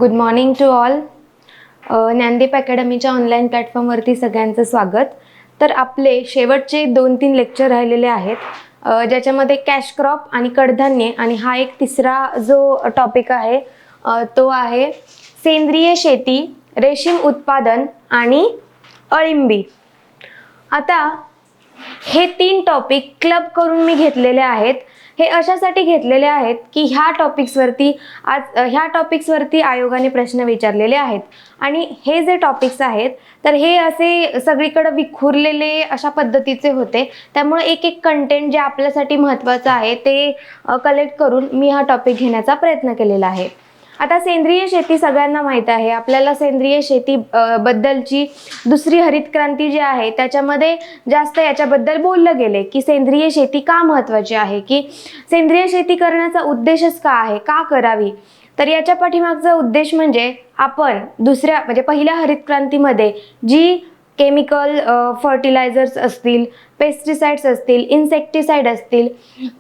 Good morning to all. Gyandeep अकॅडमीच्या online प्लॅटफॉर्मवरती सगळ्यांचं स्वागत. तर आपले शेवटचे 2-3 लेक्चर राहिलेले आहेत, ज्याच्यामध्ये कॅश क्रॉप आणि कडधान्य, आणि हा एक तिसरा जो टॉपिक आहे तो आहे सेंद्रिय शेती, रेशीम उत्पादन आणि अळिंबी. आता हे 3 टॉपिक क्लब करून मी घेतलेले आहेत. हे अशासाठी घेतलेले आहेत की ह्या टॉपिक्सवरती आयोगाने प्रश्न विचारलेले आहेत, आणि हे जे टॉपिक्स आहेत तर हे असे सगळीकडे विखुरलेले अशा पद्धतीचे होते. त्यामुळे एक एक कंटेंट जे आपल्यासाठी महत्त्वाचं आहे ते कलेक्ट करून मी हा टॉपिक घेण्याचा प्रयत्न केलेला आहे. आता सेंद्रिय शेती सगळ्यांना माहीत आहे. आपल्याला सेंद्रिय शेती बद्दलची दुसरी हरित क्रांती जी आहे त्याच्यामध्ये जास्त याच्याबद्दल बोललं गेले की सेंद्रिय शेती का महत्त्वाची आहे, की सेंद्रिय शेती करण्याचा उद्देशच का आहे, का करावी. तर याच्या पाठीमागचा उद्देश म्हणजे आपण पहिल्या हरित क्रांतीमध्ये जी केमिकल फर्टिलायझर्स असतील, पेस्टिसाइड्स असतील, इन्सेक्टिसाइड असतील,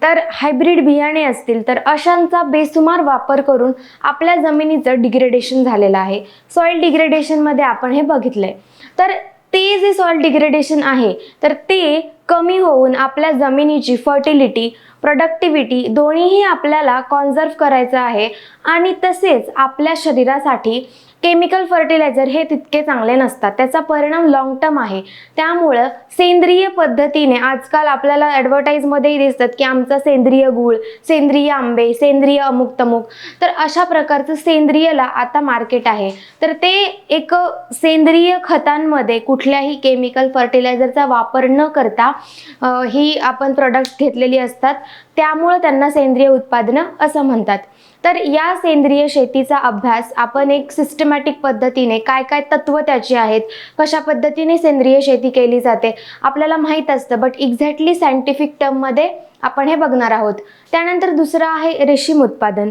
तर हायब्रिड बियाणे असतील, तर अशांचा बेसुमार वापर करून आपल्या जमिनीचं डिग्रेडेशन झालेलं आहे. सॉइल डिग्रेडेशनमध्ये आपण हे बघितलंय. तर ते जे सॉइल डिग्रेडेशन आहे तर ते कमी होऊन आपल्या जमिनीची फर्टिलिटी, प्रोडक्टिव्हिटी दोन्हीही आपल्याला कॉन्झर्व करायचं आहे. आणि तसेच आपल्या शरीरासाठी केमिकल फर्टिलायझर हे तितके चांगले नसतात, त्याचा परिणाम लॉंग टर्म आहे. त्यामुळं सेंद्रिय पद्धतीने आजकाल आपल्याला ॲडव्हर्टाईजमध्येही दिसतात की आमचा सेंद्रिय गूळ, सेंद्रिय आंबे, सेंद्रिय अमुक तमुक. तर अशा प्रकारचं सेंद्रियला आता मार्केट आहे. तर ते एक सेंद्रिय खतांमध्ये कुठल्याही केमिकल फर्टिलायझरचा वापर न करता ही आपण प्रोडक्ट्स घेतलेली असतात, त्यामुळं त्यांना सेंद्रिय उत्पादनं असं म्हणतात. तर या सेंद्रिय शेतीचा अभ्यास आपण एक सिस्टमॅटिक पद्धतीने काय काय तत्व त्याची आहेत, कशा पद्धतीने सेंद्रिय शेती केली जाते आपल्याला माहीत असतं, बट एक्झॅक्टली सायंटिफिक टर्ममध्ये आपण हे बघणार आहोत. त्यानंतर दुसरं आहे रेशीम उत्पादन.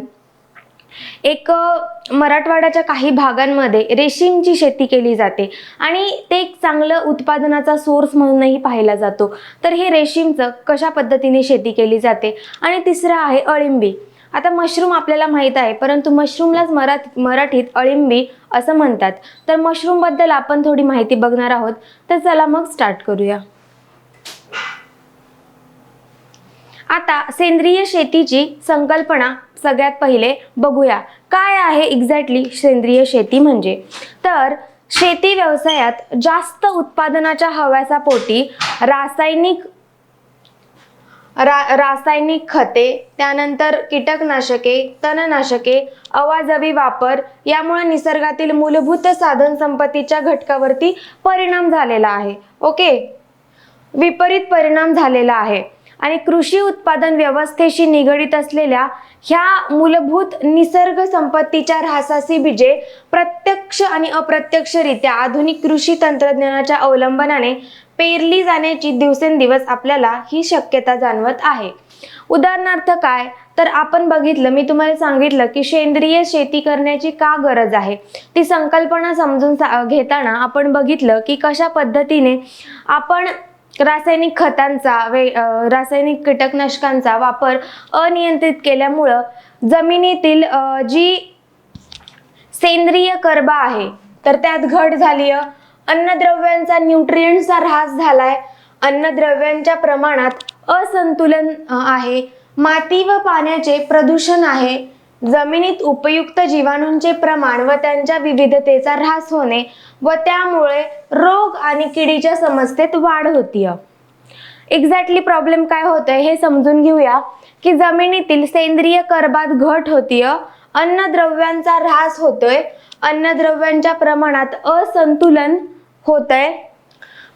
एक मराठवाड्याच्या काही भागांमध्ये रेशीमची शेती केली जाते आणि ते एक चांगलं उत्पादनाचा सोर्स म्हणूनही पाहिला जातो. तर हे रेशीमचं कशा पद्धतीने शेती केली जाते. आणि तिसरं आहे अळिंबी. आता मशरूम आपल्याला माहीत आहे, परंतु मशरूमलाच मराठीत अळिंबी असं म्हणतात. तर मशरूम बद्दल आपण थोडी माहिती बघणार आहोत. तर चला मग स्टार्ट करूया. आता सेंद्रिय शेतीची संकल्पना सगळ्यात पहिले बघूया, काय आहे एक्झॅक्टली सेंद्रिय शेती म्हणजे. तर शेती व्यवसायात जास्त उत्पादनाच्या हव्यासापोटी रासायनिक खते, त्यानंतर कीटकनाशके, तणनाशके, अवाजवी वापर यामुळे निसर्गातील मूलभूत साधन संपत्तीच्या घटकावरती परिणाम झालेला आहे. ओके, विपरीत परिणाम झालेला आहे. आणि कृषी उत्पादन व्यवस्थेशी निगडित असलेल्या ह्या मूलभूत निसर्ग संपत्तीच्या ऱ्हासाची बीजे प्रत्यक्ष आणि अप्रत्यक्षरित्या आधुनिक कृषी तंत्रज्ञानाच्या अवलंबनाने पेरली जाण्याची दिवसेंदिवस आपल्याला ही शक्यता जाणवत आहे. उदाहरणार्थ काय, तर आपण बघितलं, मी तुम्हाला सांगितलं की सेंद्रिय शेती करण्याची का गरज आहे. ती संकल्पना समजून घेताना आपण बघितलं की कशा पद्धतीने आपण रासायनिक खतांचा, रासायनिक कीटकनाशकांचा वापर अनियंत्रित केल्यामुळं जमिनीतील जी सेंद्रिय कर्ब आहे तर त्यात घट झाली आहे. अन्नद्रव्यांचा, न्यूट्रिएंट्सचा ऱ्हास झालाय. अन्नद्रव्यांच्या प्रमाणात असंतुलन आहे. माती व पाण्याचे प्रदूषण आहे. जमिनीत उपयुक्त जीवाणूंचे प्रमाण व त्यांच्या विविधतेचा ऱ्हास होणे व त्यामुळे रोग आणि किडीच्या समस्येत वाढ होतीये. एक्झॅक्टली प्रॉब्लेम काय होतोय हे समजून घेऊया की जमिनीतील सेंद्रिय कर्बात घट होतीये, अन्नद्रव्यांचा ऱ्हास होतोय, अन्नद्रव्यांच्या प्रमाणात असंतुलन होतंय,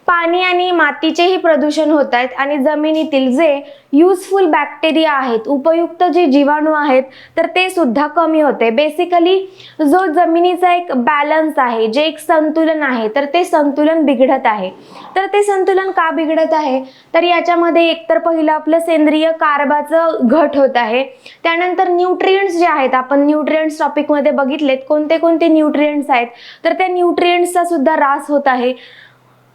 पाणी आणि मातीचेही प्रदूषण होत आहेत, आणि जमिनीतील जे युजफुल बॅक्टेरिया आहेत, उपयुक्त जे जीवाणू आहेत तर ते सुद्धा कमी होते. बेसिकली जो जमिनीचा एक बॅलन्स आहे, जे एक संतुलन आहे, तर ते संतुलन बिघडत आहे. तर ते संतुलन का बिघडत आहे, तर याच्यामध्ये एकतर पहिलं आपलं सेंद्रिय कार्बाचं घट होत आहे. त्यानंतर न्यूट्रिएंट्स जे आहेत, आपण न्यूट्रिएंट्स टॉपिकमध्ये बघितलेत कोणते कोणते न्यूट्रिएंट्स आहेत, तर त्या न्यूट्रिएंट्सचा सुद्धा ऱ्हास होत आहे.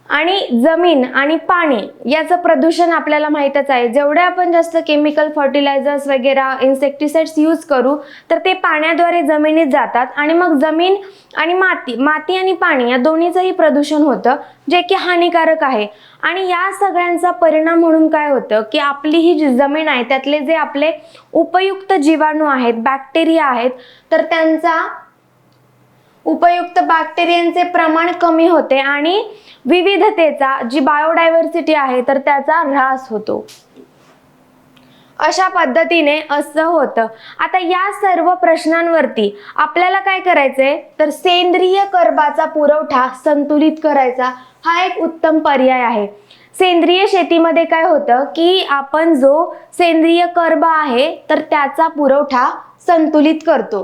आणि जमीन आणि पाणी याचं प्रदूषण आपल्याला माहीतच आहे. जेवढे आपण जास्त केमिकल फर्टिलायझर्स वगैरे इन्सेक्टिसाइड्स यूज करू तर ते पाण्याद्वारे जमिनीत जातात आणि मग जमीन आणि माती आणि पाणी या दोन्हीचंही प्रदूषण होतं, जे की हानिकारक आहे. आणि या सगळ्यांचा परिणाम म्हणून काय होतं की आपली ही जी जमीन आहे त्यातले जे आपले उपयुक्त जीवाणू आहेत, बॅक्टेरिया आहेत, तर त्यांचा उपयुक्त बॅक्टेरियांचे प्रमाण कमी होते आणि विविधतेचा जी बायोडायव्हर्सिटी आहे तर त्याचा ऱ्हास होतो. अशा पद्धतीने असं होतं. आता या सर्व प्रश्नांवरती आपल्याला काय करायचंय तर सेंद्रिय कर्बाचा पुरवठा संतुलित करायचा हा एक उत्तम पर्याय आहे. सेंद्रिय शेतीमध्ये काय होतं की आपण जो सेंद्रिय कर्ब आहे तर त्याचा पुरवठा संतुलित करतो.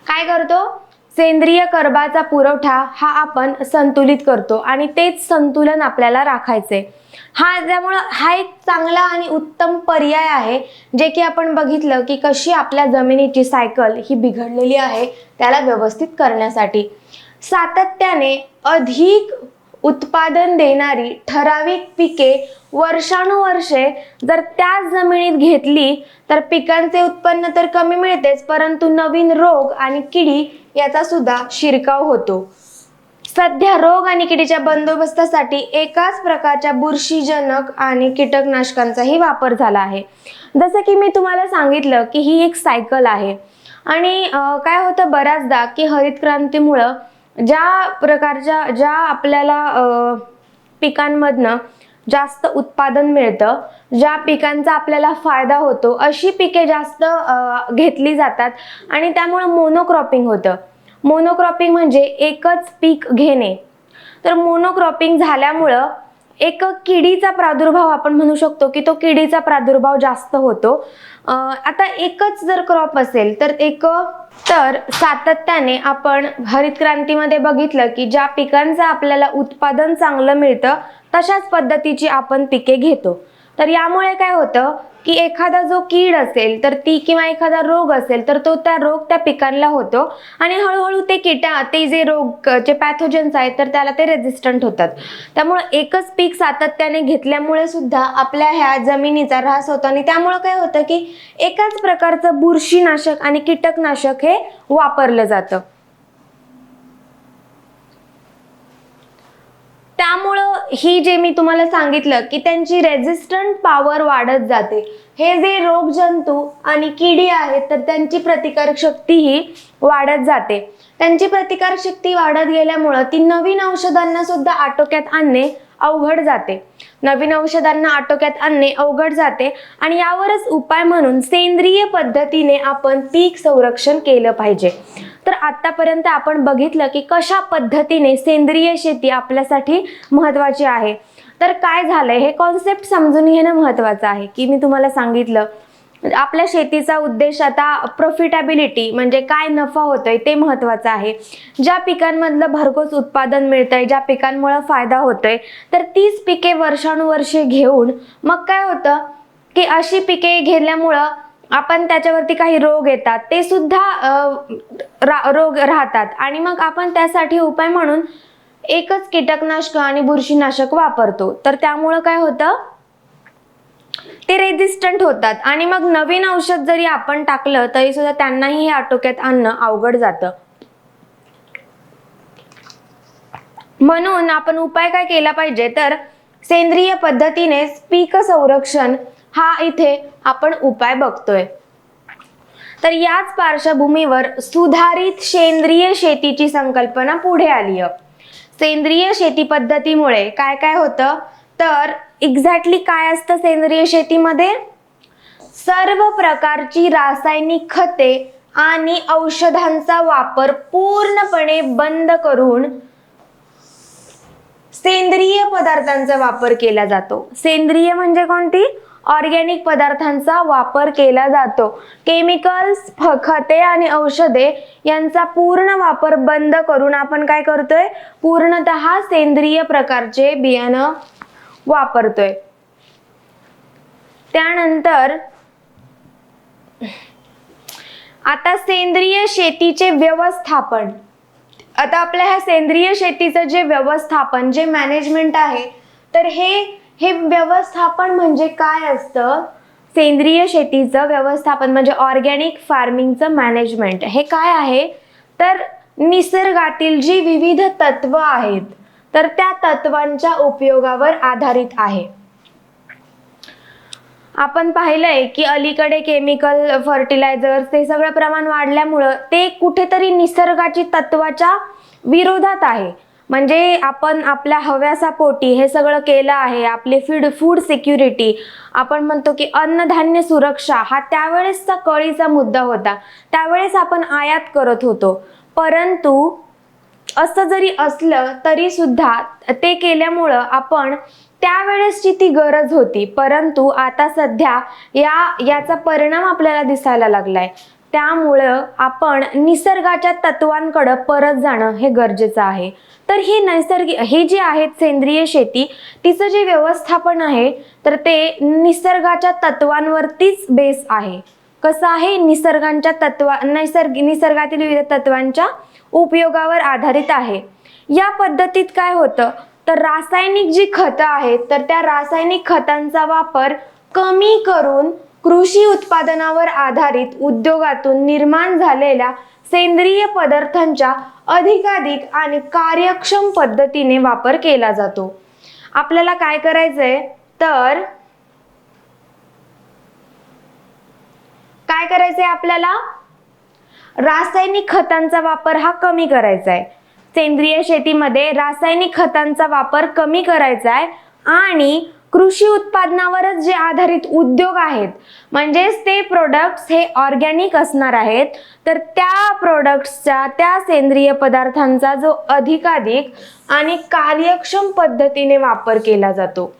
काय करतो? सेंद्रिय कर्बाचा पुरवठा हा आपण संतुलित करतो आणि तेच संतुलन आपल्याला राखायचंय. त्यामुळे हा एक चांगला आणि उत्तम पर्याय आहे, जे की आपण बघितलं की कशी आपल्या जमिनीची सायकल ही बिघडलेली आहे त्याला व्यवस्थित करण्यासाठी. सातत्याने अधिक उत्पादन देणारी ठराविक पिके वर्षानुवर्षे जर त्याच जमिनीत घेतली तर पिकांचे उत्पन्न तर कमी मिळतेच, परंतु नवीन रोग आणि किडी याचा सुद्धा शिरकाव होतो. सध्या रोग आणि किडीच्या बंदोबस्तासाठी एकाच प्रकारच्या बुरशीजनक आणि कीटकनाशकांचाही वापर झाला आहे. जसं की मी तुम्हाला सांगितलं की ही एक सायकल आहे आणि काय होतं बऱ्याचदा की हरित क्रांतीमुळं ज्या आपल्याला पिकांमधनं जास्त उत्पादन मिळतं, ज्या पिकांचा आपल्याला फायदा होतो अशी पिके जास्त घेतली जातात आणि त्यामुळे मोनोक्रॉपिंग होतं. मोनोक्रॉपिंग म्हणजे एकच पीक घेणे. तर मोनोक्रॉपिंग झाल्यामुळं एक किडीचा प्रादुर्भाव आपण म्हणू शकतो की तो किडीचा प्रादुर्भाव जास्त होतो. आता एकच जर क्रॉप असेल तर सातत्याने आपण हरित क्रांतीमध्ये बघितलं की ज्या पिकांचं आपल्याला उत्पादन चांगलं मिळतं तशाच पद्धतीची आपण पिके घेतो. तर यामुळे काय होतं की एखादा जो कीड असेल तर ती किंवा एखादा रोग असेल तर रोग त्या पिकांना होतो आणि हळूहळू ते जे रोग जे पॅथोजन्स आहेत तर त्याला ते रेजिस्टंट होतात. त्यामुळे एकच पीक सातत्याने घेतल्यामुळे सुद्धा आपल्या ह्या जमिनीचा ऱ्हास होतो आणि त्यामुळे काय होतं की एकाच प्रकारचं बुरशीनाशक आणि कीटकनाशक हे वापरलं जातं. त्यामुळं ही जे मी तुम्हाला सांगितलं की त्यांची रेजिस्टंट पॉवर वाढत जाते. हे जे रोगजंतू आणि किडी आहेत तर त्यांची प्रतिकारक शक्ती ही वाढत जाते. त्यांची प्रतिकारक शक्ती वाढत गेल्यामुळं ती नवीन औषधांना सुद्धा आटोक्यात आणणे अवघड जाते आणि यावरच उपाय म्हणून सेंद्रिय पद्धतीने आपण पीक संरक्षण केलं पाहिजे. तर आतापर्यंत आपण बघितलं की कशा पद्धतीने सेंद्रिय शेती आपल्यासाठी महत्त्वाची आहे. तर काय झालंय हे कॉन्सेप्ट समजून घेणं महत्त्वाचं आहे की मी तुम्हाला सांगितलं आपल्या शेतीचा उद्देश आता प्रॉफिटेबिलिटी म्हणजे काय नफा होतोय ते महत्त्वाचं आहे. ज्या पिकांमधलं भरघोस उत्पादन मिळतंय, ज्या पिकांमुळे फायदा होतोय तर तीच पिके वर्षानुवर्षे घेऊन मग काय होतं की अशी पिके घेतल्यामुळं आपण त्याच्यावरती काही रोग येतात ते सुद्धा रोग राहतात आणि मग आपण त्यासाठी उपाय म्हणून एकच कीटकनाशक आणि बुरशीनाशक वापरतो. तर त्यामुळं काय होतं ते रेजिस्टंट होतात आणि मग नवीन औषध जरी आपण टाकलं तरी सुद्धा त्यांनाही हे आटोक्यात आणणं अवघड जातं. म्हणून आपण उपाय काय केला पाहिजे तर सेंद्रिय पद्धतीने पीक संरक्षण हा इथे आपण उपाय बघतोय. तर याच पार्श्वभूमीवर सुधारित सेंद्रिय शेतीची संकल्पना पुढे आली आहे. सेंद्रिय शेती पद्धतीमुळे काय काय होतं तर एक्झॅक्टली काय असतं सेंद्रिय शेतीमध्ये? सर्व प्रकारची रासायनिक खते आणि औषधांचा वापर पूर्णपणे बंद करून सेंद्रिय पदार्थांचा वापर केला जातो. सेंद्रिय म्हणजे कोणती? ऑर्गॅनिक पदार्थांचा वापर केला जातो. केमिकल्स, खते आणि औषधे यांचा पूर्ण वापर बंद करून आपण काय करतोय? पूर्णतः सेंद्रिय प्रकारचे बियाणं वापरतोय. त्यानंतर आता सेंद्रिय शेतीचे व्यवस्थापन आता आपल्या ह्या सेंद्रिय शेतीचं जे व्यवस्थापन, जे मॅनेजमेंट आहे, तर हे व्यवस्थापन म्हणजे काय असतं? सेंद्रिय शेतीचं व्यवस्थापन म्हणजे ऑर्गॅनिक फार्मिंगचं मॅनेजमेंट हे काय आहे? तर निसर्गातील जी विविध तत्व आहेत तर त्या तत्वांच्या उपयोगावर आधारित आहे. आपण पाहिलंय की अलीकडे केमिकल फर्टिलायझर्स ते सगळं प्रमाण वाढल्यामुळं ते कुठेतरी निसर्गाची तत्वाच्या विरोधात आहे. म्हणजे आपण आपल्या हव्यासा पोटी हे सगळं केलं आहे. आपले फूड सिक्युरिटी, आपण म्हणतो की अन्नधान्य सुरक्षा हा त्यावेळेसचा कळीचा मुद्दा होता. त्यावेळेस आपण आयात करत होतो. परंतु असं जरी असलं तरी सुद्धा ते केल्यामुळं आपण त्यावेळेसची ती गरज होती, परंतु आता सध्या याचा परिणाम आपल्याला दिसायला लागलाय. त्यामुळं आपण निसर्गाच्या तत्वांकडे परत जाणं हे गरजेचं आहे. तर ही जी आहेत सेंद्रिय शेती, तिचं जे व्यवस्थापन आहे तर ते निसर्गाच्या तत्वांवरतीच बेस आहे. कसं आहे? निसर्गातील विविध तत्वांच्या उपयोगावर आधारित आहे. या पद्धतीत काय होतं? तर रासायनिक जी खतं आहेत तर त्या रासायनिक खतांचा वापर कमी करून कृषी उत्पादनावर आधारित उद्योगातून निर्माण झालेल्या सेंद्रिय पदार्थांच्या अधिकाधिक आणि कार्यक्षम पद्धतीने वापर केला जातो. आपल्याला काय करायचंय? तर काय करायचंय आपल्याला? रासायनिक खतांचा वापर हा कमी करायचा आहे. सेंद्रिय शेतीमध्ये रासायनिक खतांचा वापर कमी करायचा आहे आणि कृषी उत्पादनावरच जे आधारित उद्योग आहेत, म्हणजेच ते प्रोडक्ट्स हे ऑर्गॅनिक असणार आहेत, तर त्या प्रोडक्ट्सचा, त्या सेंद्रिय पदार्थांचा जो अधिकाधिक आणि कार्यक्षम पद्धतीने वापर केला जातो.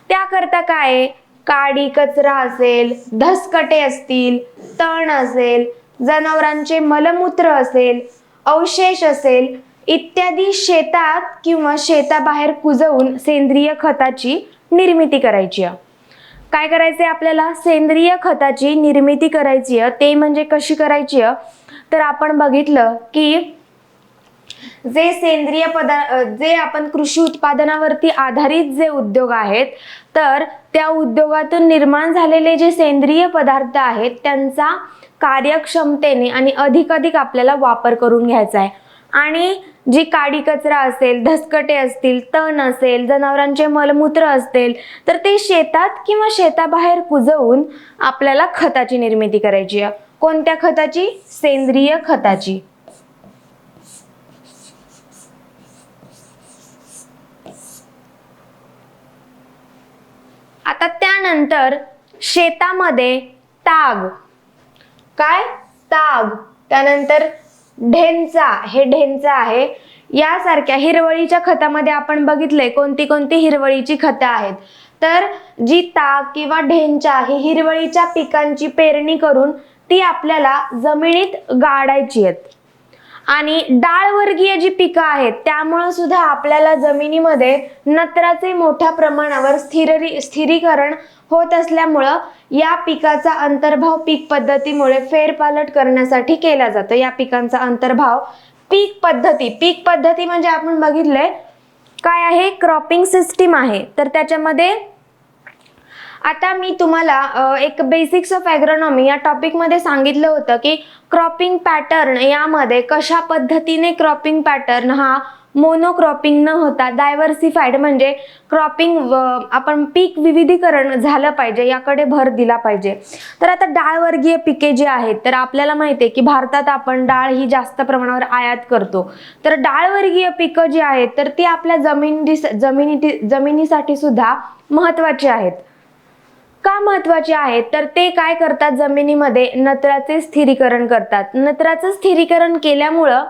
त्याकरता काय? काडी कचरा असेल, धसकटे असतील, तण असेल, जनावरांचे मलमूत्र असेल, अवशेष असेल इत्यादी शेतात किंवा शेताबाहेर कुजवून सेंद्रिय खताची निर्मिती करायची आहे. काय करायचंय आपल्याला? सेंद्रिय खताची निर्मिती करायची आहे. ते म्हणजे कशी करायची आहे? तर आपण बघितलं की जे आपण कृषी उत्पादनावरती आधारित जे उद्योग आहेत तर त्या उद्योगातून निर्माण झालेले जे सेंद्रिय पदार्थ आहेत त्यांचा कार्यक्षमतेने आणि अधिकाधिक आपल्याला वापर करून घ्यायचा आहे. आणि जी काडी कचरा असेल, धसकटे असतील, तण असेल, जनावरांचे मलमूत्र असतील तर ते शेतात किंवा शेताबाहेर कुजवून आपल्याला खताची निर्मिती करायची आहे. कोणत्या खताची? सेंद्रिय खताची. आता त्यानंतर शेतामध्ये ताग, काय? ताग, त्यानंतर ढेंचा, हे ढेंचा आहे. यासारख्या हिरवळीच्या खतामध्ये आपण बघितले कोणती कोणती हिरवळीची खतं आहेत. तर जी ताग किंवा ढेंचा ही हिरवळीच्या पिकांची पेरणी करून ती आपल्याला जमिनीत गाडायची आहेत. आणि डाळवर्गीय जी पिकं आहेत त्यामुळे सुद्धा आपल्याला जमिनीमध्ये नत्राचे मोठ्या प्रमाणावर स्थिरीकरण होत असल्यामुळं या पिकाचा अंतर्भाव पीक पद्धतीमुळे फेरपालट करण्यासाठी केला जातो. या पिकांचा अंतर्भाव पीक पद्धती म्हणजे आपण बघितलंय काय आहे? क्रॉपिंग सिस्टीम आहे. तर त्याच्यामध्ये आता मी तुम्हाला एक बेसिक्स ऑफ ॲग्रोनॉमी या टॉपिक मध्ये सांगितलं होतं की क्रॉपिंग पॅटर्न यामध्ये कशा पद्धतीने क्रॉपिंग पॅटर्न हा मोनोक्रॉपिंग न होता डायव्हर्सिफाईड म्हणजे क्रॉपिंग आपण पीक विविधीकरण झालं पाहिजे याकडे भर दिला पाहिजे. तर आता डाळवर्गीय पिके जी आहेत तर आपल्याला माहिती आहे की भारतात आपण डाळ ही जास्त प्रमाणावर आयात करतो. तर डाळवर्गीय पिकं जी आहेत तर ती आपल्या जमिनीसाठी सुद्धा महत्त्वाची आहेत. का महत्त्वाचे आहेत? तर ते काय करतात? जमिनीमध्ये नत्राचे स्थिरीकरण करतात. नत्राचं स्थिरीकरण केल्यामुळं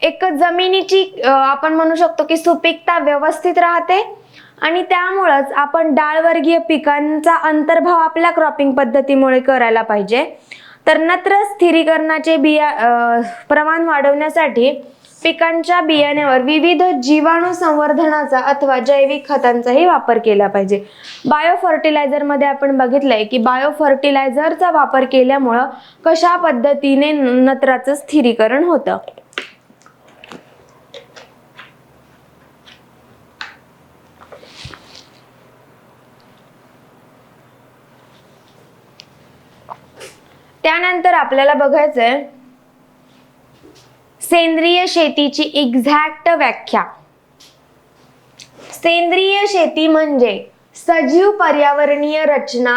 एक जमिनीची आपण म्हणू शकतो की सुपीकता व्यवस्थित राहते आणि त्यामुळेच आपण डाळवर्गीय पिकांचा अंतर्भाव आपल्या क्रॉपिंग पद्धतीमुळे करायला पाहिजे. तर नत्र स्थिरीकरणाचे प्रमाण वाढवण्यासाठी पिकांच्या बियाण्यावर विविध जीवाणू संवर्धनाचा अथवा जैविक खतांचाही वापर केला पाहिजे. बायो फर्टिलायझर मध्ये आपण बघितलंय की बायो फर्टिलायझरचा वापर केल्यामुळं कशा पद्धतीने नत्राचं स्थिरीकरण होतं. त्यानंतर आपल्याला बघायचंय सेंद्रिय शेतीची एक्झॅक्ट व्याख्या. सेंद्रिय शेती म्हणजे सजीव पर्यावरणीय रचना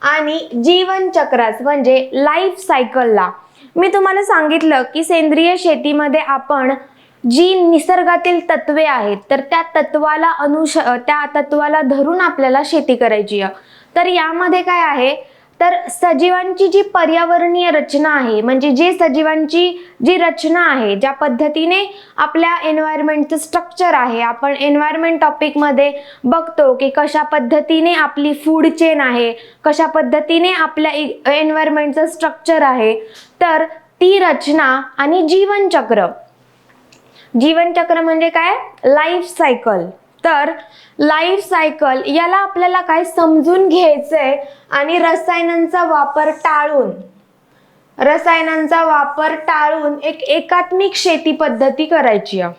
आणि जीवनचक्रास म्हणजे लाईफ सायकलला. मी तुम्हाला सांगितलं की सेंद्रिय शेतीमध्ये आपण जी निसर्गातील तत्वे आहेत तर त्या तत्वाला धरून आपल्याला शेती करायची आहे. तर यामध्ये काय आहे तर सजीवांची जी पर्यावरणीय रचना आहे म्हणजे जे सजीवांची जी रचना आहे, ज्या पद्धतीने आपल्या एन्व्हायरमेंटचं स्ट्रक्चर आहे. आपण एन्व्हायरमेंट टॉपिक मध्ये बघतो की कशा पद्धतीने आपली फूड चेन आहे, कशा पद्धतीने आपल्या एन्व्हायरमेंटचं स्ट्रक्चर आहे. तर ती रचना आणि जीवनचक्र म्हणजे काय, लाईफ सायकल. तर लाईफ सायकल याला आपल्याला काय समजून घ्यायचंय आणि रसायनांचा वापर टाळून एक एकात्मिक शेती पद्धती करायची आहे.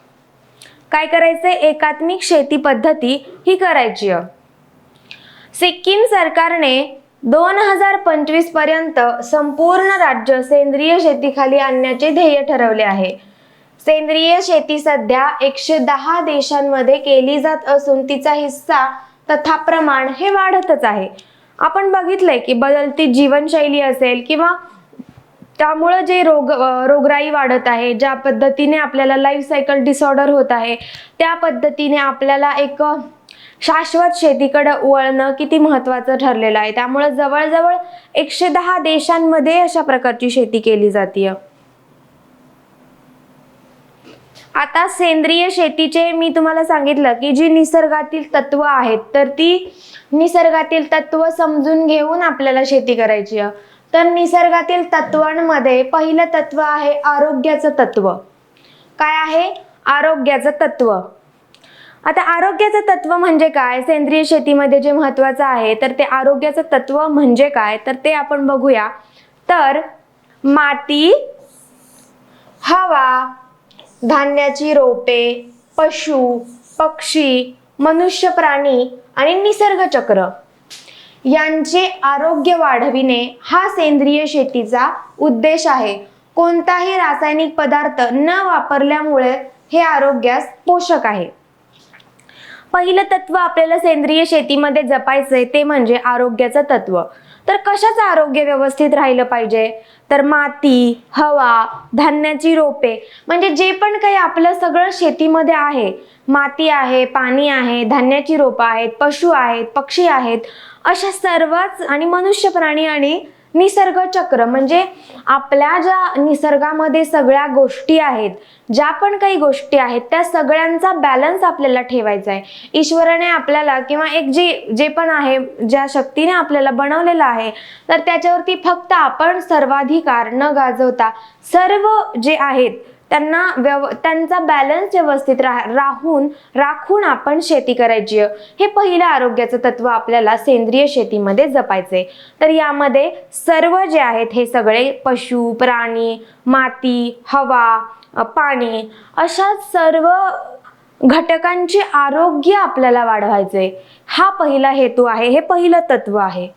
काय करायचंय, एकात्मिक शेती पद्धती ही करायची आहे. सिक्कीम सरकारने 2025 पर्यंत संपूर्ण राज्य सेंद्रिय शेतीखाली आणण्याचे ध्येय ठरवले आहे. सेंद्रिय शेती सध्या 110 देशांमध्ये केली जात असून तिचा हिस्सा तथा प्रमाण हे वाढतच आहे. आपण बघितलंय की बदलती जीवनशैली असेल किंवा त्यामुळे जे रोगराई वाढत आहे, ज्या पद्धतीने आपल्याला लाईफ सायकल डिसऑर्डर होत आहे, त्या पद्धतीने आपल्याला एक शाश्वत शेतीकडे वळणं किती महत्त्वाचं ठरलेलं आहे. त्यामुळे जवळजवळ 110 देशांमध्ये अशा प्रकारची शेती केली जाते. आता सेंद्रिय शेतीचे मी तुम्हाला सांगितलं की जी निसर्गातील तत्व आहेत तर ती निसर्गातील तत्व समजून घेऊन आपल्याला शेती करायची आहे. तर निसर्गातील तत्वांमध्ये पहिलं तत्व आहे आरोग्याचं तत्व. काय आहे, आरोग्याचं तत्व. आता आरोग्याचं तत्व म्हणजे काय, सेंद्रिय शेतीमध्ये जे महत्त्वाचं आहे तर ते आरोग्याचं तत्व म्हणजे काय तर ते आपण बघूया. तर माती, हवा, धान्याची रोपे, पशु, पक्षी, मनुष्य, प्राणी आणि निसर्ग चक्र यांचे आरोग्य वाढविणे हा सेंद्रिय शेतीचा उद्देश आहे. कोणताही रासायनिक पदार्थ न वापरल्यामुळे हे आरोग्यास पोषक आहे. पहिलं तत्व आपल्याला सेंद्रिय शेतीमध्ये जपायचंय ते म्हणजे आरोग्याचं तत्व. तर कशाचं आरोग्य व्यवस्थित राहिलं पाहिजे तर माती, हवा, धान्याची रोपे म्हणजे जे पण काही आपलं सगळं शेतीमध्ये आहे, माती आहे, पाणी आहे, धान्याची रोपं आहेत, पशु आहेत, पक्षी आहेत, अशा सर्वच आणि मनुष्य, प्राणी आणि निसर्ग चक्र म्हणजे आपल्या ज्या निसर्गामध्ये सगळ्या गोष्टी आहेत, ज्या पण काही गोष्टी आहेत त्या सगळ्यांचा बॅलन्स आपल्याला ठेवायचा आहे. ईश्वराने आपल्याला किंवा एक जे पण आहे, ज्या शक्तीने आपल्याला बनवलेलं आहे तर त्याच्यावरती फक्त आपण सर्वाधिकार न गाजवता सर्व जे आहेत त्यांचा बॅलन्स व्यवस्थित राखून आपण शेती करायची आहे. हे पहिलं आरोग्याचं तत्व आपल्याला सेंद्रिय शेतीमध्ये जपायचंय. तर यामध्ये सर्व जे आहेत हे सगळे पशु, प्राणी, माती, हवा, पाणी अशा सर्व घटकांचे आरोग्य आपल्याला वाढवायचे. हा पहिला हेतू आहे, हे पहिलं तत्व आहे.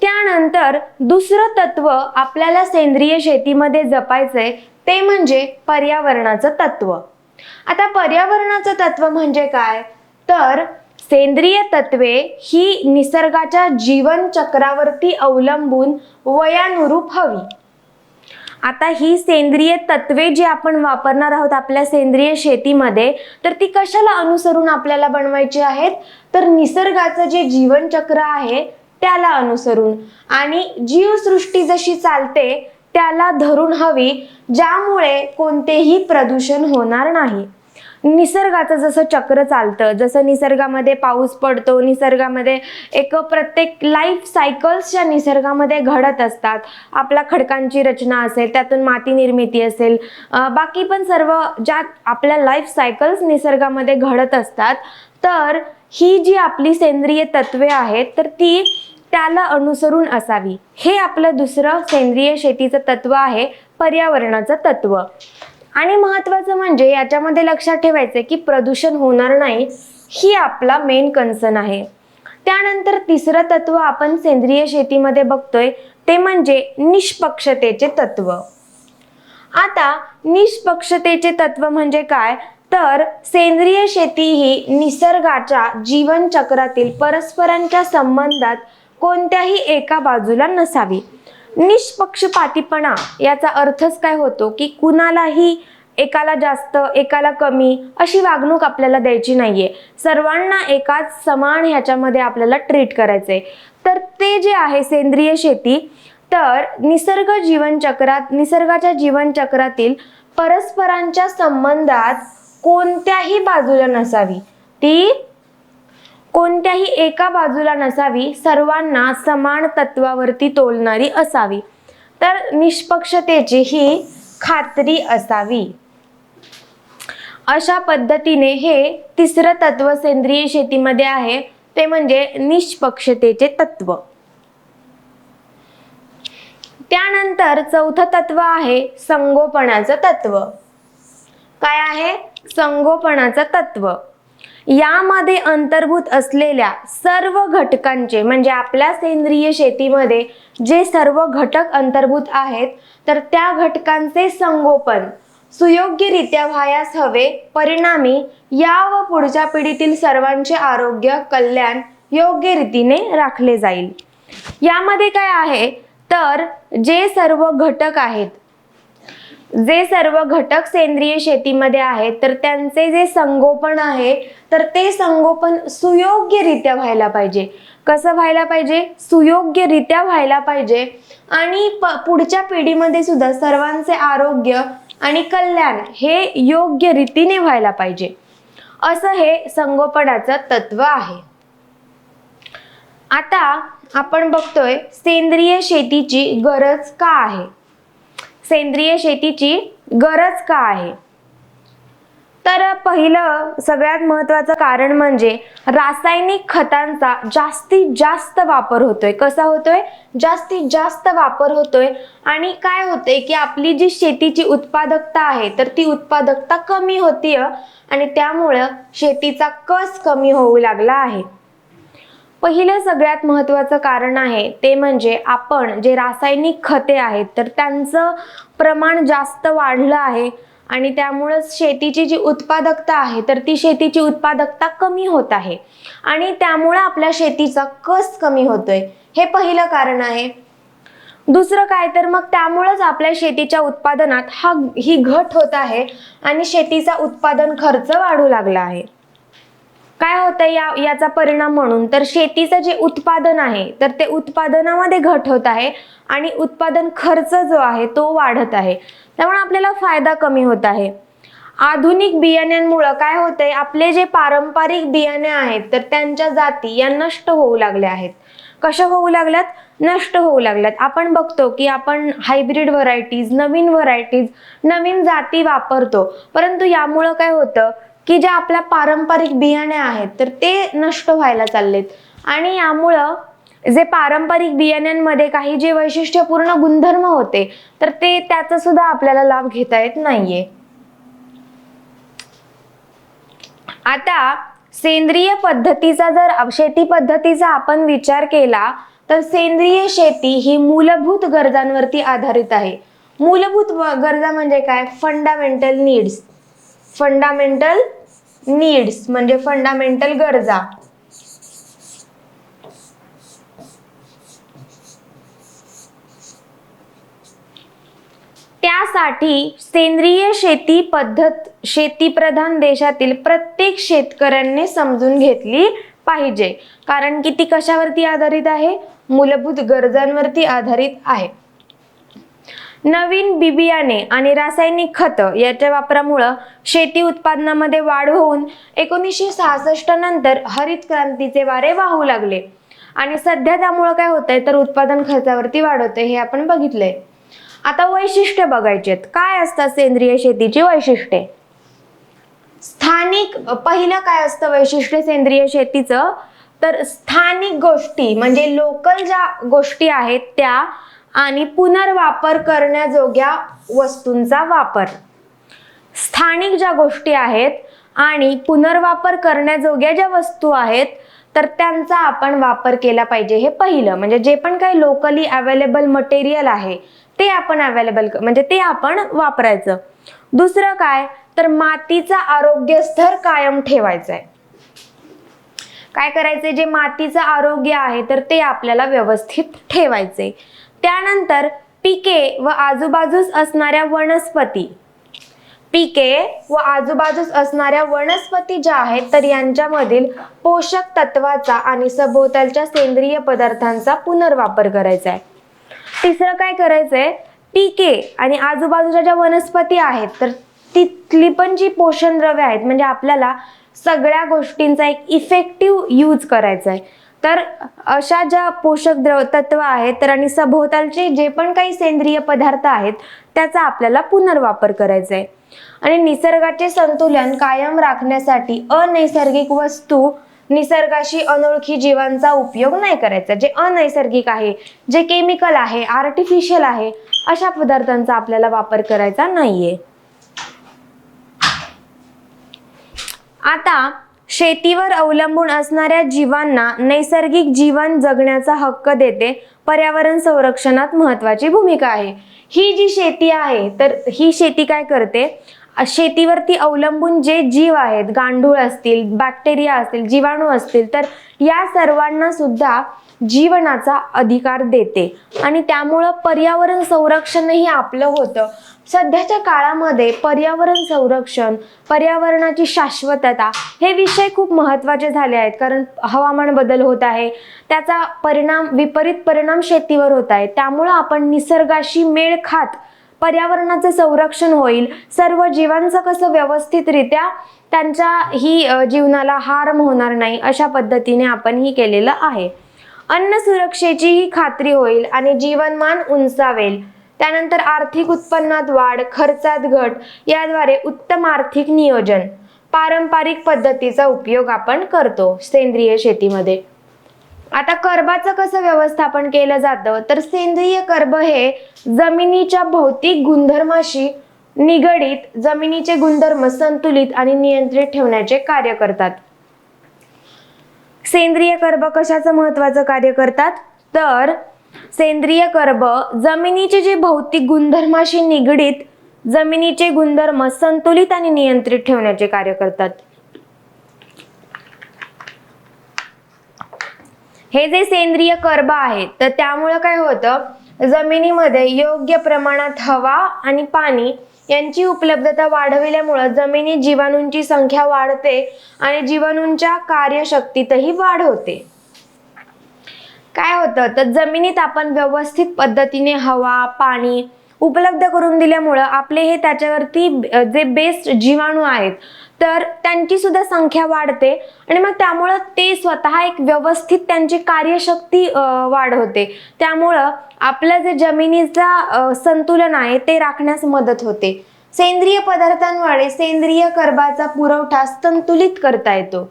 त्यानंतर दुसरं तत्व आपल्याला सेंद्रिय शेतीमध्ये जपायचंय ते म्हणजे पर्यावरणाचं तत्व. आता पर्यावरणाचं तत्व म्हणजे काय तर सेंद्रिय तत्वे ही निसर्गाच्या जीवनचक्रावरती अवलंबून वयानुरूप हवी. आता ही सेंद्रिय तत्वे जी आपण वापरणार आहोत आपल्या सेंद्रिय शेतीमध्ये तर ती कशाला अनुसरून आपल्याला बनवायची आहेत तर निसर्गाचं जे जीवनचक्र आहे त्याला अनुसरून आणि जीवसृष्टी जशी चालते त्याला धरून हवी, ज्यामुळे कोणतेही प्रदूषण होणार नाही. निसर्गाचं जसं चक्र चालतं, जसं निसर्गामध्ये पाऊस पडतो, निसर्गामध्ये एक प्रत्येक लाईफ सायकल्सच्या निसर्गामध्ये घडत असतात. आपला खडकांची रचना असेल, त्यातून माती निर्मिती असेल, बाकी पण सर्व ज्या आपल्या लाईफ सायकल्स निसर्गामध्ये घडत असतात. तर ही जी आपली सेंद्रिय तत्वे आहेत तर ती त्याला अनुसरून असावी. हे आपलं दुसरं सेंद्रिय शेतीचं तत्व आहे, पर्यावरणाचं तत्व. आणि महत्त्वाचं म्हणजे याच्यामध्ये लक्षात ठेवायचं की प्रदूषण होणार नाही, ही आपला मेन कन्सर्न आहे. त्यानंतर तिसरं तत्व आपण सेंद्रिय शेतीमध्ये बघतोय ते म्हणजे निष्पक्षतेचे तत्व. आता निष्पक्षतेचे तत्व म्हणजे काय, तर सेंद्रिय शेती ही निसर्गाच्या जीवनचक्रातील परस्परांच्या संबंधात कोणत्याही एका बाजूला नसावी. निष्पक्षपातीपणा याचा अर्थच काय होतो की कुणालाही एकाला जास्त एकाला कमी अशी वागणूक आपल्याला द्यायची नाहीये. सर्वांना एकाच समान ह्याच्यामध्ये आपल्याला ट्रीट करायचंय. तर ते जे आहे सेंद्रिय शेती, तर निसर्गाच्या जीवनचक्रातील परस्परांच्या संबंधात कोणत्याही बाजूला नसावी, ती कोणत्याही एका बाजूला नसावी, सर्वांना समान तत्वावरती तोलणारी असावी. तर निष्पक्षतेची ही खात्री असावी. अशा पद्धतीने हे तिसरं तत्व सेंद्रिय शेतीमध्ये आहे ते म्हणजे निष्पक्षतेचे तत्व. त्यानंतर चौथं तत्व आहे संगोपनाचं तत्व. काय आहे? संगोपनाचं तत्व. यामध्ये अंतर्भूत असलेल्या सर्व घटकांचे म्हणजे आपल्या सेंद्रिय शेतीमध्ये जे सर्व घटक अंतर्भूत आहेत तर त्या घटकांचे संगोपन सुयोग्यरित्या व्हायास हवे. परिणामी या व पुढच्या पिढीतील सर्वांचे आरोग्य कल्याण योग्य रीतीने राखले जाईल. यामध्ये काय आहे तर जे सर्व घटक सेंद्रिय शेतीमध्ये आहेत तर त्यांचे जे संगोपन आहे तर ते संगोपन सुयोग्यरित्या व्हायला पाहिजे. कसं व्हायला पाहिजे? सुयोग्यरित्या व्हायला पाहिजे. आणि पुढच्या पिढीमध्ये सुद्धा सर्वांचे आरोग्य आणि कल्याण हे योग्य रीतीने व्हायला पाहिजे. असं हे संगोपनाचं तत्व आहे. आता आपण बघतोय सेंद्रिय शेतीची गरज का आहे. सेंद्रिय शेतीची गरज का आहे? तर पहिलं सगळ्यात महत्त्वाचं कारण म्हणजे रासायनिक खतांचा जास्तीत जास्त वापर होतोय. कसा होतोय? जास्तीत जास्त वापर होतोय. आणि काय होतंय की आपली जी शेतीची उत्पादकता आहे तर ती उत्पादकता कमी होतीये आणि त्यामुळे शेतीचा कस कमी होऊ लागला आहे. पहिलं सगळ्यात महत्त्वाचं कारण आहे ते म्हणजे आपण जे रासायनिक खते आहेत तर त्यांचं प्रमाण जास्त वाढलं आहे आणि त्यामुळे शेतीची जी उत्पादकता आहे तर ती शेतीची उत्पादकता कमी होत आहे आणि त्यामुळे आपल्या शेतीचा कस कमी होतोय. हे पहिलं कारण आहे. दुसरं काय तर मग त्यामुळेच आपल्या शेतीच्या उत्पादनात ही घट होत आहे आणि शेतीचा उत्पादन खर्च वाढू लागला आहे. काय होतंय याचा परिणाम म्हणून तर शेतीचं जे उत्पादन आहे तर ते उत्पादनामध्ये घट होत आहे आणि उत्पादन खर्च जो आहे तो वाढत आहे. त्यामुळे आपल्याला फायदा कमी होत आहे. आधुनिक बियाण्यांमुळे काय होतंय आपले जे पारंपरिक बियाणे आहेत तर त्यांच्या जाती या नष्ट होऊ लागल्या आहेत. कशा होऊ लागल्यात? नष्ट होऊ लागल्यात. आपण बघतो की आपण हायब्रिड व्हरायटीज, नवीन जाती वापरतो, परंतु यामुळे काय होतं की ज्या आपल्या पारंपरिक बियाणे आहेत तर ते नष्ट व्हायला चाललेत आणि यामुळं जे पारंपरिक बियाण्यांमध्ये काही जे वैशिष्ट्यपूर्ण गुणधर्म होते तर ते त्याचा सुद्धा आपल्याला लाभ घेता येत नाहीये. आता सेंद्रिय पद्धतीचा जर शेती पद्धतीचा आपण विचार केला तर सेंद्रिय शेती ही मूलभूत गरजांवरती आधारित आहे. मूलभूत गरजा म्हणजे काय? फंडामेंटल नीड्स म्हणजे फंडामेंटल गरजा. त्यासाठी सेंद्रिय शेती प्रधान देशातील प्रत्येक शेतकऱ्यांनी समजून घेतली पाहिजे. कारण की ती कशावरती आधारित आहे? मूलभूत गरजांवरती आधारित आहे. नवीन बियाणे आणि रासायनिक खत याच्या वापरामुळे शेती उत्पादनामध्ये वाढ होऊन 1966 नंतर हरित क्रांतीचे वारे वाहू लागले आणि सध्या त्यामुळे काय होतंय तर उत्पादन खर्चावरती वाढ होते हे आपण बघितलंय. आता वैशिष्ट्य बघायचे आहेत. काय असतात सेंद्रिय शेतीची वैशिष्ट्ये? पहिलं काय असतं वैशिष्ट्य सेंद्रिय शेतीचं तर स्थानिक गोष्टी म्हणजे लोकल ज्या गोष्टी आहेत त्या आणि पुनर्वापर करण्याजोग्या वस्तूंचा वापर. स्थानिक ज्या गोष्टी आहेत आणि पुनर्वापर करण्याजोग्या ज्या वस्तू आहेत तर त्यांचा आपण वापर केला पाहिजे. हे पहिलं, म्हणजे जे पण काही लोकली अवेलेबल मटेरियल आहे ते आपण म्हणजे ते आपण वापरायचं. दुसरं काय, तर मातीचा आरोग्य स्तर कायम ठेवायचा आहे. काय करायचंय, जे मातीचं आरोग्य आहे तर ते आपल्याला व्यवस्थित ठेवायचे. त्यानंतर पिके व आजूबाजूस असणाऱ्या वनस्पती ज्या आहेत तर यांच्यामधील पोषक तत्वाचा आणि सभोवतालच्या सेंद्रिय पदार्थांचा पुनर्वापर करायचा आहे. तिसरं काय करायचंय, पिके आणि आजूबाजूच्या ज्या वनस्पती आहेत तर तिथली पण जी पोषण द्रव्ये आहेत, म्हणजे आपल्याला सगळ्या गोष्टींचा एक इफेक्टिव्ह यूज करायचा आहे. तर अशा ज्या पोषक तत्व आहेत तर आणि सभोवतालचे जे पण काही सेंद्रिय पदार्थ आहेत त्याचा आपल्याला पुनर्वापर करायचा आहे. आणि निसर्गाचे संतुलन कायम राखण्यासाठी अनैसर्गिक वस्तू, निसर्गाशी अनोळखी जीवांचा उपयोग नाही करायचा. जे अनैसर्गिक आहे, जे केमिकल आहे, आर्टिफिशियल आहे, अशा पदार्थांचा आपल्याला वापर करायचा नाहीये. आता शेतीवर अवलंबून असणाऱ्या जीवांना नैसर्गिक जीवन जगण्याचा हक्क देते पर्यावरण संरक्षणात महत्त्वाची भूमिका आहे. ही जी शेती आहे तर ही शेती काय करते, शेतीवरती अवलंबून जे जीव आहेत, गांडूळ असतील, बॅक्टेरिया असतील, जीवाणू असतील, तर या सर्वांना सुद्धा जीवनाचा अधिकार देते आणि त्यामुळं पर्यावरण संरक्षणही आपलं होतं. सध्याच्या काळामध्ये पर्यावरण संरक्षण, पर्यावरणाची शाश्वतता हे विषय खूप महत्त्वाचे झाले आहेत. कारण हवामान बदल होत आहे, त्याचा विपरीत परिणाम शेतीवर होत आहे. त्यामुळं आपण निसर्गाशी मेळ खात पर्यावरणाचे संरक्षण होईल, सर्व जीवांचं कसं व्यवस्थितरित्या त्यांच्या ही जीवनाला हार्म होणार नाही अशा पद्धतीने आपण ही केलेलं आहे. अन्न सुरक्षेची ही खात्री होईल आणि जीवनमान उंचावेल. त्यानंतर आर्थिक उत्पन्नात वाढ, खर्चात घट, याद्वारे उत्तम आर्थिक नियोजन, पारंपरिक पद्धतीचा उपयोग आपण करतो सेंद्रिय शेतीमध्ये. आता कर्बाचं कसं व्यवस्थापन केलं जातं, तर सेंद्रिय कर्ब हे जमिनीच्या भौतिक गुणधर्माशी निगडीत जमिनीचे गुणधर्म संतुलित आणि नियंत्रित ठेवण्याचे कार्य करतात. सेंद्रिय कर्ब कशाचं महत्त्वाचं कार्य करतात, तर सेंद्रिय कर्ब जमिनीचे जे भौतिक गुणधर्माशी निगडीत जमिनीचे गुणधर्म संतुलित आणि नियंत्रित ठेवण्याचे कार्य करतात. हे जे सेंद्रिय कर्ब आहेत तर त्यामुळे काय होतं, जमिनीमध्ये योग्य प्रमाणात हवा आणि पाणी यांची उपलब्धता वाढविल्यामुळे जमिनीत जीवाणूंची संख्या वाढते आणि जीवाणूंच्या कार्यशक्तीतही वाढ होते. काय होतं, तर जमिनीत आपण व्यवस्थित पद्धतीने हवा, पाणी उपलब्ध करून दिल्यामुळं आपले हे त्याच्यावरती जे बेस्ट जीवाणू आहेत तर त्यांची सुद्धा संख्या वाढते आणि मग त्यामुळं ते स्वतः एक व्यवस्थित त्यांची कार्यशक्ती वाढ होते. त्यामुळं आपलं जे जमिनीचा संतुलन आहे ते राखण्यास मदत होते. सेंद्रिय पदार्थांमुळे सेंद्रिय कर्बाचा पुरवठा संतुलित करता येतो.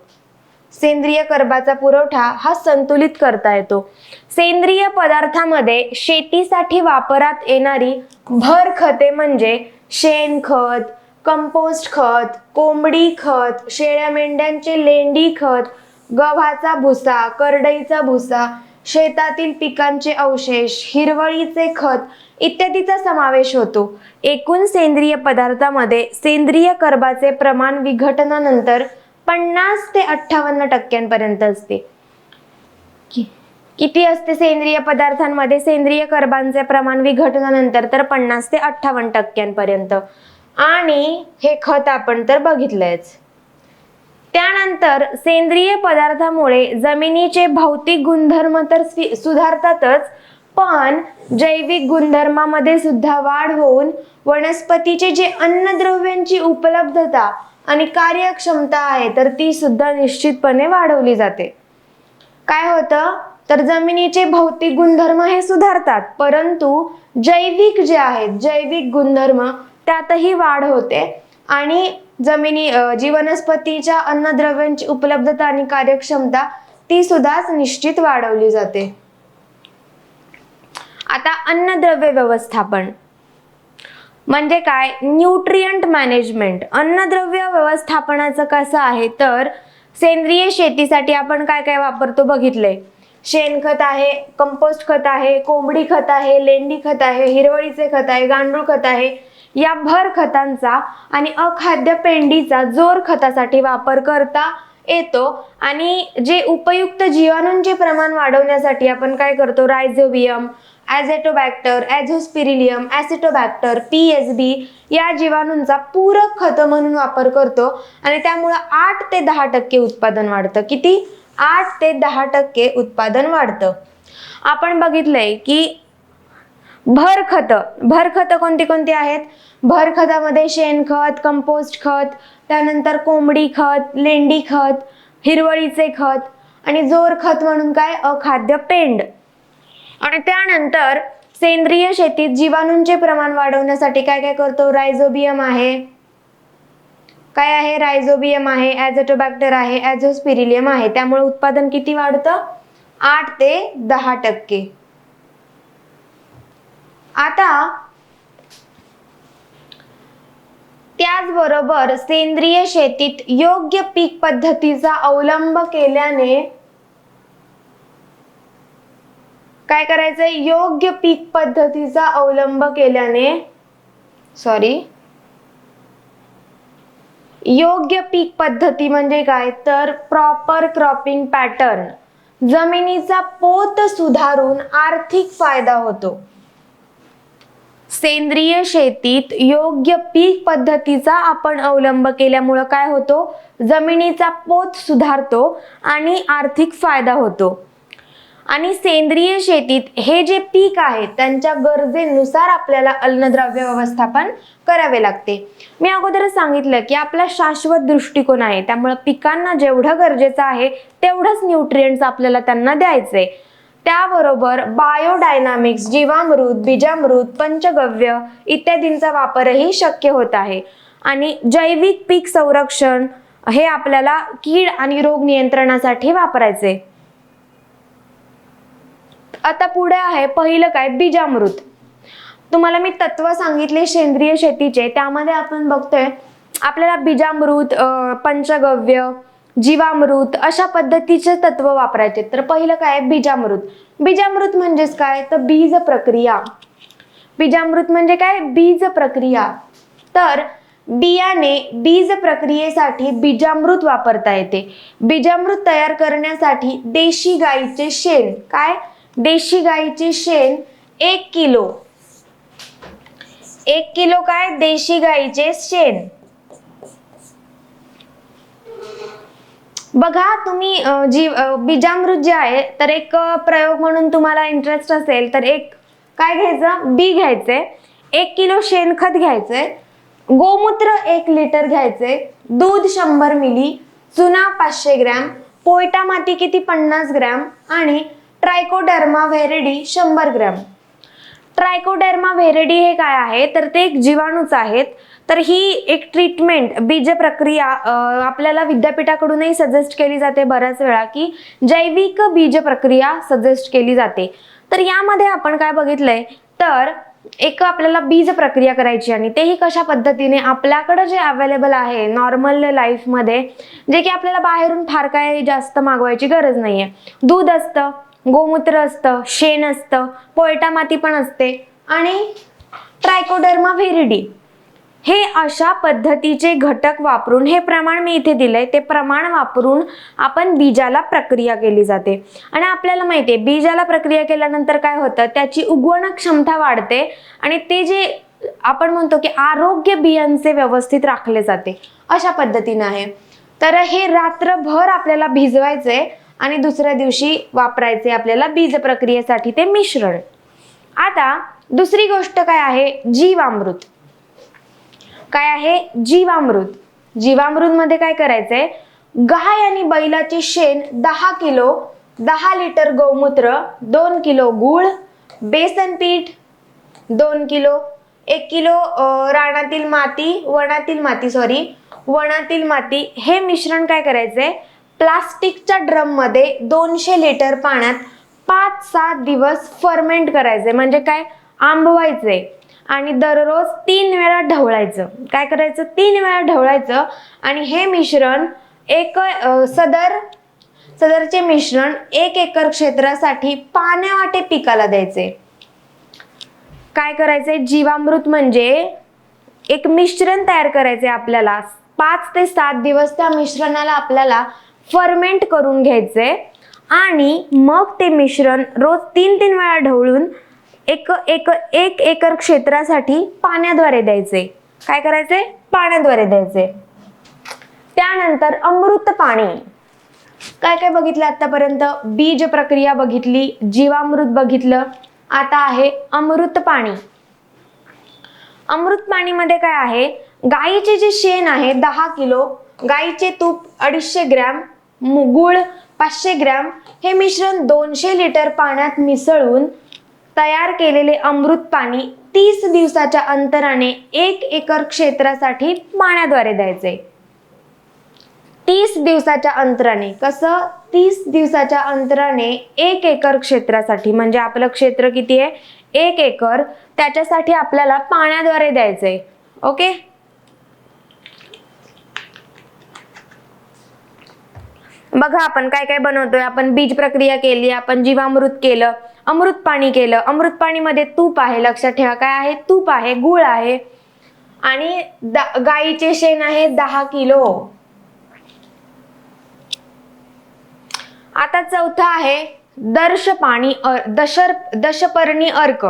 सेंद्रिय कर्बाचा पुरवठा हा संतुलित करता येतो. सेंद्रिय पदार्थामध्ये शेतीसाठी वापरात येणारी भर खते म्हणजे शेणखत, कंपोस्ट खत, कोंबडी खत, शेळ्या मेंढ्यांचे लेंडी खत, गव्हाचा भुसा, करडईचा भुसा, शेतातील पिकांचे अवशेष, हिरवळीचे खत इत्यादीचा समावेश होतो. एकूण सेंद्रिय पदार्थामध्ये सेंद्रिय कर्बाचे प्रमाण विघटनानंतर 50 ते 58% असते. किती असते सेंद्रिय पदार्थांमध्ये सेंद्रिय कर्बांचे प्रमाण विघटनानंतर, तर 50 ते 58% आणि हे खत आपण तर बघितलंयच. त्यानंतर सेंद्रिय पदार्थामुळे जमिनीचे भौतिक गुणधर्म तर सुधारतातच, पण जैविक गुणधर्मामध्ये सुद्धा वाढ होऊन वनस्पतीचे जे अन्नद्रव्यांची उपलब्धता आणि कार्यक्षमता आहे तर ती सुद्धा निश्चितपणे वाढवली जाते. काय होतं, तर जमिनीचे भौतिक गुणधर्म हे सुधारतात, परंतु जैविक जे आहेत जैविक गुणधर्म त्यातही वाढ होते आणि जी वनस्पतीच्या अन्नद्रव्यांची उपलब्धता आणि कार्यक्षमता ती सुद्धा निश्चित वाढवली जाते. आता अन्नद्रव्य व्यवस्थापन म्हणजे काय, न्यूट्रिएंट मॅनेजमेंट. अन्नद्रव्य व्यवस्थापनाचं कसं आहे, तर सेंद्रिय शेतीसाठी आपण काय काय वापरतो बघितलंय. शेणखत आहे, कंपोस्ट खत आहे, कोंबडी खत आहे, लेंडी खत आहे, हिरवळीचे खत आहे, गांडूळ खत आहे. या भर खतांचा आणि अखाद्य पेंडीचा जोर खतासाठी वापर करता येतो. आणि जे उपयुक्त जीवाणूंचे प्रमाण वाढवण्यासाठी आपण काय करतो, रायझोबियम, ॲझेटोबॅक्टर, ॲझोस्पिरिलियम, ॲसिटोबॅक्टर, पीएसबी या जीवाणूंचा पूरक खत म्हणून वापर करतो. आणि त्यामुळे 8 ते 10% उत्पादन वाढतं. किती? 8 ते 10% उत्पादन वाढतं. आपण बघितलंय की भर खत कोणती कोणती आहेत? भर खतामध्ये शेणखत, कंपोस्ट खत, त्यानंतर कोंबडी खत, लेंडी खत, हिरवळीचे खत आणि जोर खत म्हणून काय, अखाद्य पेंड. आणि त्यानंतर सेंद्रिय शेतीत जीवाणूंचे प्रमाण वाढवण्यासाठी काय काय करतो, रायझोबियम आहे, काय आहे, रायझोबियम आहे, ॲझेटोबॅक्टर आहे, ॲझोस्पिरिलियम आहे. त्यामुळे उत्पादन किती वाढतं, 8 ते 10%. आता त्याचबरोबर सेंद्रिय शेतीत योग्य पीक पद्धतीचा अवलंब केल्याने काय करायचंय, योग्य पीक पद्धतीचा अवलंब केल्याने योग्य पीक पद्धती म्हणजे काय तर प्रॉपर क्रॉपिंग पॅटर्न. जमिनीचा पोत सुधारून आर्थिक फायदा होतो. सेंद्रिय शेतीत योग्य पीक पद्धतीचा आपण अवलंब केल्यामुळे काय होतो, जमिनीचा पोत सुधारतो आणि आर्थिक फायदा होतो. आणि सेंद्रिय शेतीत हे जे पीक आहे त्यांच्या गरजेनुसार आपल्याला अन्नद्रव्य व्यवस्थापन करावे लागते. मी अगोदरच सांगितलं की आपला शाश्वत दृष्टिकोन आहे, त्यामुळे पिकांना जेवढं गरजेचं आहे तेवढंच न्यूट्रिएंट्स आपल्याला त्यांना द्यायचे. त्याबरोबर बायोडायनामिक्स, जीवामृत, बीजामृत, पंचगव्य इत्यादींचा वापरही शक्य होत आहे. आणि जैविक पीक संरक्षण हे आपल्याला कीड आणि रोग नियंत्रणासाठी वापरायचे. आता पुढे आहे पहिलं काय, बीजामृत. तुम्हाला मी तत्व सांगितले सेंद्रिय शेतीचे, त्यामध्ये आपण बघतोय आपल्याला बीजामृत, पंचगव्य, जीवामृत अशा पद्धतीचे तत्व वापरायचे. तर पहिलं काय, बीजामृत. बीजामृत म्हणजेच काय तर बीज प्रक्रिया. बीजामृत म्हणजे काय, बीज प्रक्रिया. तर बियाणे बीज प्रक्रियेसाठी बीजामृत वापरता येते. बीजामृत तयार करण्यासाठी देशी गाईचे शेण, काय, देशी गाईचे शेण 1 किलो, 1 किलो काय, देशी गाईचे शेण. बघा तुम्ही बीजामृत जे आहे तर एक प्रयोग म्हणून तुम्हाला इंटरेस्ट असेल तर एक काय घ्यायचं, बी घ्यायचे, 1 किलो शेणखत घ्यायचे, गोमूत्र 1 लिटर घ्यायचे, दूध 100 मिली, चुना 500 ग्रॅम, पोयटा माती किती 50 ग्रॅम आणि ट्रायकोडर्मा व्हेरिडी 100 ग्रॅम. ट्रायकोडर्मा व्हेरिडी हे काय आहे तर ते एक जीवाणूच आहेत. तर ही एक ट्रीटमेंट बीज प्रक्रिया आपल्याला विद्यापीठाकडूनही सजेस्ट केली जाते बऱ्याच वेळा की जैविक बीज प्रक्रिया सजेस्ट केली जाते. तर यामध्ये आपण काय बघितलंय तर एक आपल्याला बीज प्रक्रिया करायची आणि तेही कशा पद्धतीने, आपल्याकडे जे अवेलेबल आहे नॉर्मल लाईफमध्ये, जे की आपल्याला बाहेरून फार काय जास्त मागवायची गरज नाहीये. दूध असतं, गोमूत्र असतं, शेण असतं, पोयटा माती पण असते आणि ट्रायकोडर्मा व्हेरिडी हे अशा पद्धतीचे घटक वापरून, हे प्रमाण मी इथे दिलंय, ते प्रमाण वापरून आपण बीजाला प्रक्रिया केली जाते. आणि आपल्याला माहितीये बीजाला प्रक्रिया केल्यानंतर काय होतं, त्याची उगवण क्षमता वाढते आणि ते जे आपण म्हणतो की आरोग्य बियांचे व्यवस्थित राखले जाते, अशा पद्धतीने आहे. तर हे रात्रभर आपल्याला भिजवायचे आणि दुसऱ्या दिवशी वापरायचे आपल्याला बीज प्रक्रियेसाठी ते मिश्रण. आता दुसरी गोष्ट काय आहे, जीवामृत. काय आहे, जीवामृत. जीवामृत मध्ये काय करायचंय, गाय आणि बैलाचे शेण 10 किलो, 10 लिटर गोमूत्र, 2 किलो गूळ, बेसन पीठ 2 किलो, 1 किलो रानातील माती, वनातील माती हे मिश्रण काय करायचंय, प्लास्टिकच्या ड्रम मध्ये 200 लिटर पाण्यात 5-7 दिवस फर्मेंट करायचे, म्हणजे काय, आंबवायचे आणि दररोज 3 वेळा ढवळायचं. काय करायचं, 3 वेळा ढवळायचं आणि हे मिश्रण सदरचे मिश्रण 1 एकर क्षेत्रासाठी पाण्यावाटे पिकाला द्यायचे. काय करायचंय, जीवामृत म्हणजे एक मिश्रण तयार करायचे आपल्याला. 5 ते 7 दिवस त्या मिश्रणाला आपल्याला फर्मेंट करून घ्यायचे आणि मग ते मिश्रण रोज 3-3 वेळा ढवळून एक एकर क्षेत्रासाठी पाण्याद्वारे द्यायचे. काय करायचे, पाण्याद्वारे द्यायचे. त्यानंतर अमृत पाणी. काय काय बघितलं आतापर्यंत, बीज प्रक्रिया बघितली, जीवामृत बघितलं, आता आहे अमृत पाणी. अमृत पाणी मध्ये काय आहे, गाईचे जे शेण आहे 10 किलो, गाईचे तूप 250 ग्रॅम, गूळ 500 ग्रॅम, हे मिश्रण 200 लिटर पाण्यात मिसळून तयार केलेले अमृत पाणी 30 दिवसाच्या अंतराने 1 एकर क्षेत्रासाठी पाण्याद्वारे द्यायचे. 30 दिवसाच्या अंतराने. कसं, 30 दिवसाच्या अंतराने 1 एकर क्षेत्रासाठी, म्हणजे आपलं क्षेत्र किती आहे, 1 एकर, त्याच्यासाठी आपल्याला पाण्याद्वारे द्यायचंय. ओके. बघा आपण काय काय बनवतोय. आपण बीज प्रक्रिया केली, आपण जीवामृत केलं, अमृत पाणी केलं. अमृत पाणी मध्ये तूप आहे, लक्षात ठेवा काय आहे, तूप आहे, गूळ आहे आणि गाईचे शेण आहे 10 किलो. आता चौथा आहे दशपर्णी अर्क.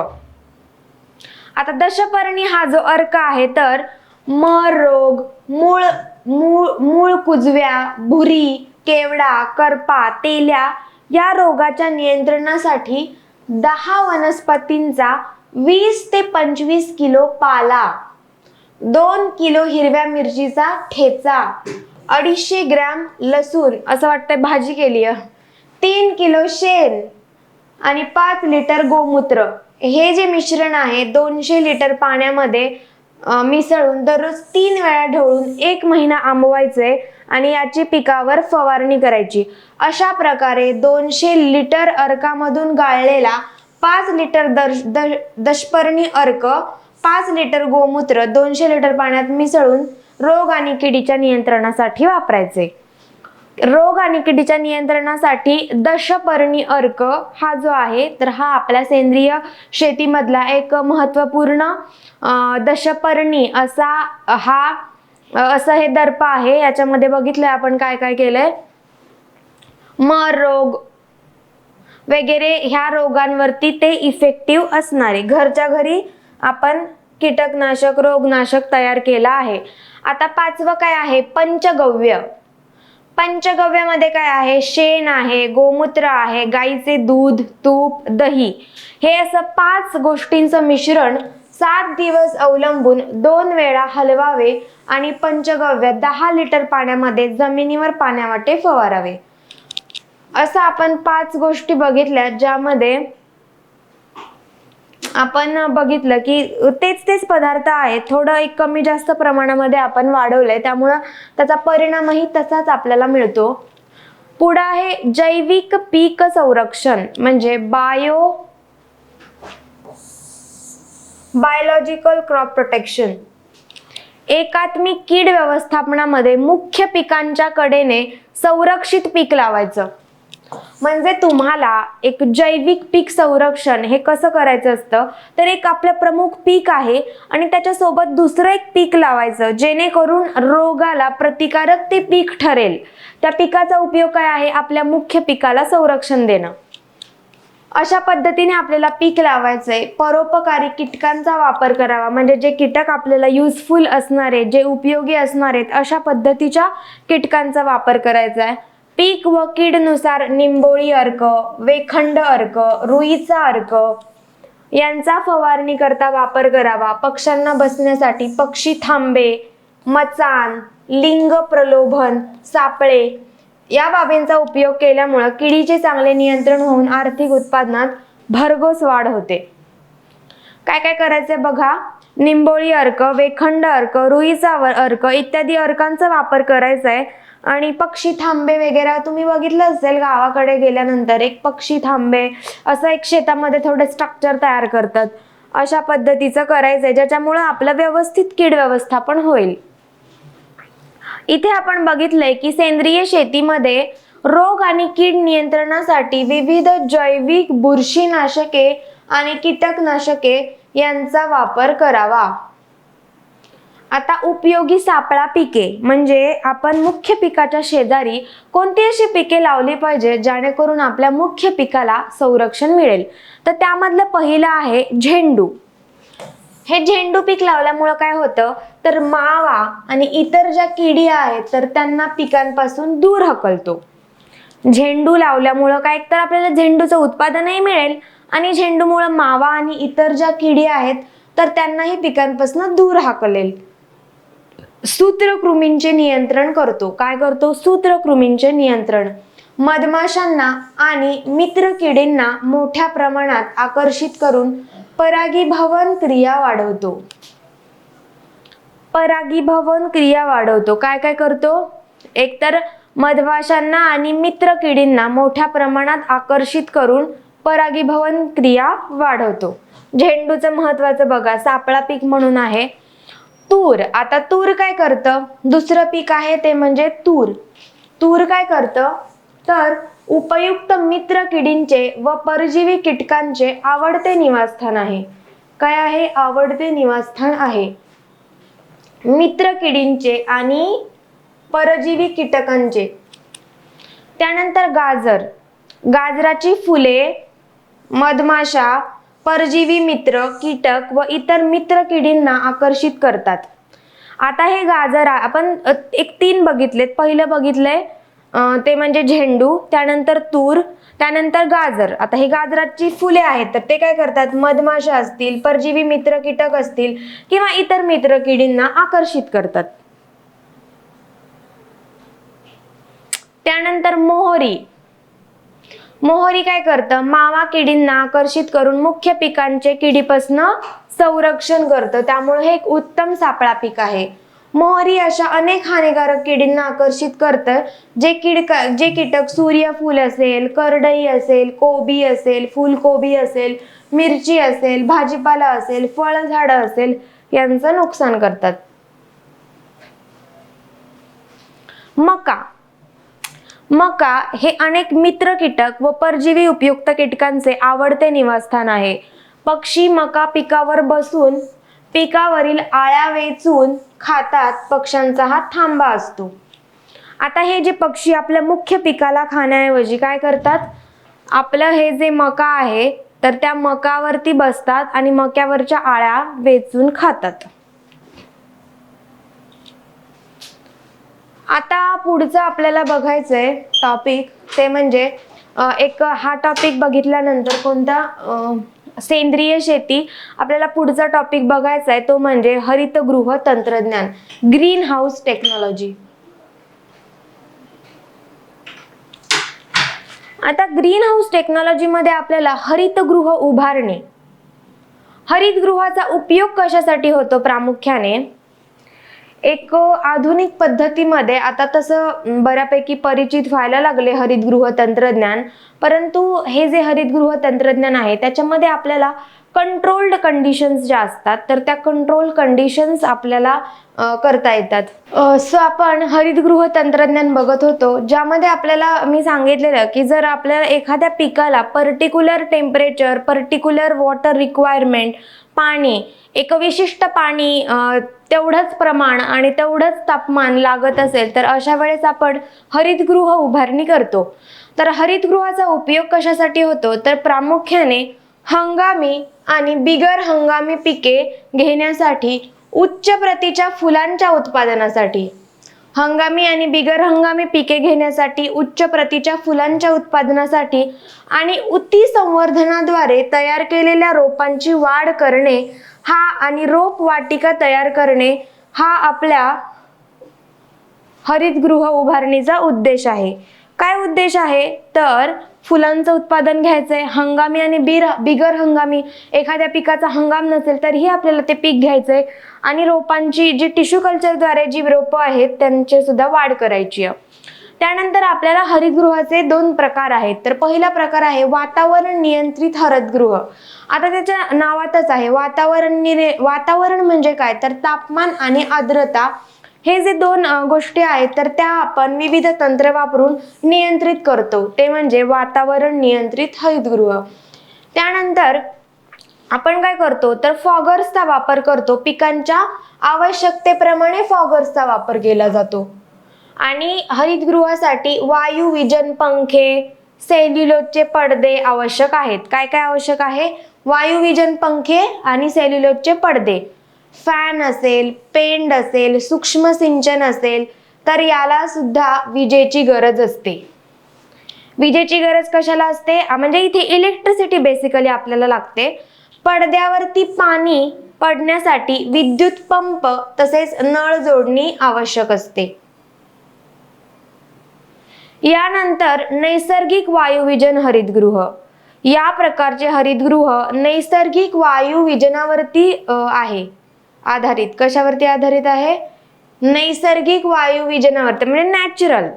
आता दशपर्णी हा जो अर्क आहे तर मर रोग, मूळ कुजव्या, भुरी, केवडा, करपा, तेल्या या रोगाच्या नियंत्रणासाठी 10 वनस्पतींचा 20 ते 25 किलो पाला, 2 किलो हिरव्या मिरचीचा ठेचा, 250 ग्रॅम लसूण, असं वाटतंय भाजी केली, 3 किलो शेण आणि 5 लिटर गोमूत्र, हे जे मिश्रण आहे 200 लिटर पाण्यामध्ये मिसळून दररोज 3 वेळा ढवळून 1 महिना आंबवायचे आणि याची पिकावर फवारणी करायची. अशा प्रकारे 200 लिटर अर्कामधून गाळलेला 5 लिटर दशपर्णी अर्क, 5 लिटर गोमूत्र 200 लिटर पाण्यात मिसळून रोग आणि किडीच्या नियंत्रणासाठी वापरायचे. रोग आणि किडीच्या नियंत्रणासाठी दशपर्णी अर्क हा जो आहे तर हा आपल्या सेंद्रिय शेतीमधला एक महत्वपूर्ण दशपर्णी असं हे दर्प आहे. याच्यामध्ये बघितलंय आपण काय काय केलंय, मर रोग वगैरे ह्या रोगांवरती ते इफेक्टिव्ह असणारे घरच्या घरी आपण कीटकनाशक, रोगनाशक तयार केला आहे. आता 5वं काय आहे, पंचगव्य. पंचगव्यामध्ये काय आहे, शेण आहे, गोमूत्र आहे, गाईचे दूध, तूप, दही, हे असं 5 गोष्टींचं मिश्रण 7 दिवस अवलंबून 2 वेळा हलवावे आणि पंचगव्य 10 लिटर पाण्यामध्ये जमिनीवर पाण्यावाटे फवारावे. असं आपण 5 गोष्टी बघितल्या, ज्यामध्ये आपण बघितलं की तेच पदार्थ आहेत, थोडं एक कमी जास्त प्रमाणामध्ये आपण वाढवलंय, त्यामुळं त्याचा परिणामही तसाच आपल्याला मिळतो. पुढे आहे जैविक पीक संरक्षण, म्हणजे बायोलॉजिकल क्रॉप प्रोटेक्शन. एकात्मिक कीड व्यवस्थापनामध्ये मुख्य पिकांच्या कडेने संरक्षित पीक लावायचं. म्हणजे तुम्हाला एक जैविक पीक संरक्षण हे कसं करायचं असतं, तर एक आपलं प्रमुख पीक आहे आणि त्याच्यासोबत दुसरं एक पीक लावायचं, जेणेकरून रोगाला प्रतिकारक ते पीक ठरेल. त्या पिकाचा उपयोग काय आहे, आपल्या मुख्य पिकाला संरक्षण देणं. अशा पद्धतीने आपल्याला पीक लावायचंय. परोपकारी कीटकांचा वापर करावा, म्हणजे जे कीटक आपल्याला युजफुल असणारे, जे उपयोगी असणारे अशा पद्धतीच्या कीटकांचा वापर करायचा आहे. पीक व कीडनुसार निंबोळी अर्क, वेखंड अर्क, रुईचा अर्क यांचा फवारणी करता वापर करावा. पक्ष्यांना बसण्यासाठी पक्षी थांबे, मचाण, लिंग प्रलोभन, सापळे या बाबींचा उपयोग केल्यामुळे किडीचे चांगले नियंत्रण होऊन आर्थिक उत्पादनात भरघोस वाढ होते. काय काय करायचंय बघा, निंबोळी अर्क, वेखंड अर्क, रुईचा अर्क इत्यादी अर्कांचा वापर करायचा आहे. आणि पक्षी थांबे वगैरे तुम्ही बघितलं असेल, गावाकडे गेल्यानंतर एक पक्षी थांबे असं एक शेतामध्ये थोडे स्ट्रक्चर तयार करतात. अशा पद्धतीचं करायचंय, ज्याच्यामुळे आपलं व्यवस्थित कीड व्यवस्थापन होईल. इथे आपण बघितलंय की सेंद्रिय शेतीमध्ये रोग आणि कीड नियंत्रणासाठी विविध जैविक बुरशीनाशके आणि कीटकनाशके यांचा वापर करावा. आता उपयोगी सापळा पिके म्हणजे आपण मुख्य पिकाच्या शेजारी कोणती अशी पिके लावली पाहिजे जेणेकरून आपल्या मुख्य पिकाला संरक्षण मिळेल. तर त्यामधलं पहिलं आहे झेंडू. हे झेंडू पीक लावल्यामुळे काय होतं तर मावा आणि इतर ज्या किडी आहेत तर त्यांना पिकांपासून दूर हकलतो. झेंडू लावल्यामुळे काय तर आपल्याला झेंडूचं उत्पादनही मिळेल आणि झेंडूमुळे मावा आणि इतर ज्या किडी आहेत तर त्यांनाही पिकांपासून दूर हाकलेल. सूत्रकृमींचे नियंत्रण करतो. काय करतो? सूत्रकृमींचे नियंत्रण. मधमाशांना आणि मित्र किडींना मोठ्या प्रमाणात आकर्षित करून परागीभवन क्रिया वाढवतो. परागीभवन क्रिया वाढवतो. काय काय करतो? एकतर मधमाशांना आणि मित्र किडींना मोठ्या प्रमाणात आकर्षित करून परागीभवन क्रिया वाढवतो. झेंडूचं महत्वाचं बघा, सापळा पीक म्हणून आहे. तूर. आता तूर काय करतं? दुसरं पीक आहे ते म्हणजे तूर. तूर काय करतं तर उपयुक्त मित्र किडींचे व परजीवी कीटकांचे आवडते निवासस्थान आहे. काय आहे? आवडते निवासस्थान आहे. मित्र किडींचे आणि परजीवी कीटकांचे. त्यानंतर गाजर. गाजराची फुले मधमाशा, परजीवी मित्र कीटक व इतर मित्र किडींना आकर्षित करतात. आता हे गाजर आपण एक 3 बघितलेत. पहिलं बघितलंय ते म्हणजे झेंडू, त्यानंतर तूर, त्यानंतर गाजर. आता हे गाजराची फुले आहेत तर ते काय करतात? मधमाशा असतील, परजीवी मित्र कीटक असतील किंवा इतर मित्र किडींना आकर्षित करतात. त्यानंतर मोहरी. मोहरी काय करतं? मावा किडींना आकर्षित करून मुख्य पिकांचे किडीपासून संरक्षण करतं. त्यामुळे हे एक उत्तम सापळा पीक आहे. मोहरी अशा अनेक हानिकारक किडींना आकर्षित करतं जे कीटक सूर्यफूल असेल, करडई असेल, कोबी असेल, फुलकोबी असेल, मिरची असेल, भाजीपाला असेल, फळझाडं असेल यांचं नुकसान करतात. मका. मका हे अनेक मित्र कीटक व परजीवी उपयुक्त कीटकांचे आवडते निवासस्थान आहे. पक्षी मका पिकावर बसून पिकावरील आळ्या वेचून खातात. पक्ष्यांचा हा थांबा असतो. आता हे जे पक्षी आपल्या मुख्य पिकाला खाण्याऐवजी काय करतात? आपलं हे जे मका आहे तर त्या मकावरती बसतात आणि मक्यावरच्या आळ्या वेचून खातात. आता पुढचं आपल्याला बघायचंय टॉपिक ते म्हणजे हा टॉपिक बघितल्यानंतर कोणता? सेंद्रिय शेती. आपल्याला पुढचा टॉपिक बघायचा आहे तो म्हणजे हरितगृह तंत्रज्ञान, ग्रीन हाऊस टेक्नॉलॉजी. आता ग्रीन हाऊस टेक्नॉलॉजी मध्ये आपल्याला हरितगृह उभारणे. हरितगृहाचा उपयोग कशासाठी होतो? प्रामुख्याने एक आधुनिक पद्धतीमध्ये आता तसं बऱ्यापैकी परिचित व्हायला लागले हरितगृह तंत्रज्ञान, परंतु हे जे हरितगृह तंत्रज्ञान आहे त्याच्यामध्ये आपल्याला कंट्रोल्ड कंडिशन्स ज्या असतात तर त्या कंट्रोल कंडिशन्स आपल्याला करता येतात. सो आपण हरितगृह तंत्रज्ञान बघत होतो ज्यामध्ये आपल्याला मी सांगितलेलं की जर आपल्याला एखाद्या पिकाला particular temperature, particular water requirement, पाणी, एक विशिष्ट पाणी, तेवढंच प्रमाण आणि तेवढंच तापमान लागत असेल तर अशा वेळेस आपण हरितगृह उभारणी करतो. तर हरितगृहाचा उपयोग कशासाठी होतो तर प्रामुख्याने हंगामी आणि बिगर हंगामी पिके घेण्यासाठी, उच्च प्रतीच्या फुलांच्या उत्पादनासाठी. हंगामी आणि बिगर हंगामी पिके घेण्यासाठी, उच्च प्रतीच्या फुलांच्या उत्पादनासाठी आणि उती संवर्धनाद्वारे तयार केलेल्या रोपांची वाढ करणे हा आणि रोप वाटिका तयार करणे हा आपल्या हरितगृह उभारणीचा उद्देश आहे. काय उद्देश आहे तर फुलांचं उत्पादन घ्यायचंय, हंगामी आणि बिगर हंगामी एखाद्या पिकाचा हंगाम नसेल तरीही आपल्याला ते पीक घ्यायचंय आणि रोपांची जी टिश्यू कल्चरद्वारे जी रोपं आहेत त्यांची सुद्धा वाढ करायची आहे. त्यानंतर आपल्याला हरितगृहाचे 2 प्रकार आहेत. तर पहिला प्रकार आहे वातावरण नियंत्रित हरितगृह. आता त्याच्या नावातच आहे वातावरण म्हणजे काय तर तापमान आणि आर्द्रता हे जे दोन गोष्टी आहेत तर त्या आपण विविध तंत्र वापरून नियंत्रित करतो, ते म्हणजे वातावरण नियंत्रित हरितगृह. त्यानंतर आपण काय करतो तर फॉगर्सचा वापर करतो. पिकांच्या आवश्यकतेप्रमाणे फॉगर्सचा वापर केला जातो. आणि हरितगृहासाठी वायू विजन पंखे, सेल्युलोजचे पडदे आवश्यक आहेत. काय काय आवश्यक आहे? वायू विजन पंखे आणि सेल्युलोजचे पडदे. फॅन असेल, पेंड असेल, सूक्ष्म सिंचन असेल तर याला सुद्धा विजेची गरज असते. विजेची गरज कशाला असते? म्हणजे इथे इलेक्ट्रिसिटी बेसिकली आपल्याला लागते. पडद्यावरती पाणी पडण्यासाठी विद्युत पंप तसेच नळ जोडणी आवश्यक असते. यानंतर नैसर्गिक वायुविजन हरितगृह. या प्रकारचे हरितगृह नैसर्गिक वायुविजनावरती आहे आधारित. कशावरती आधारित आहे? नैसर्गिक वायुविजनावरती, म्हणजे नॅचरल.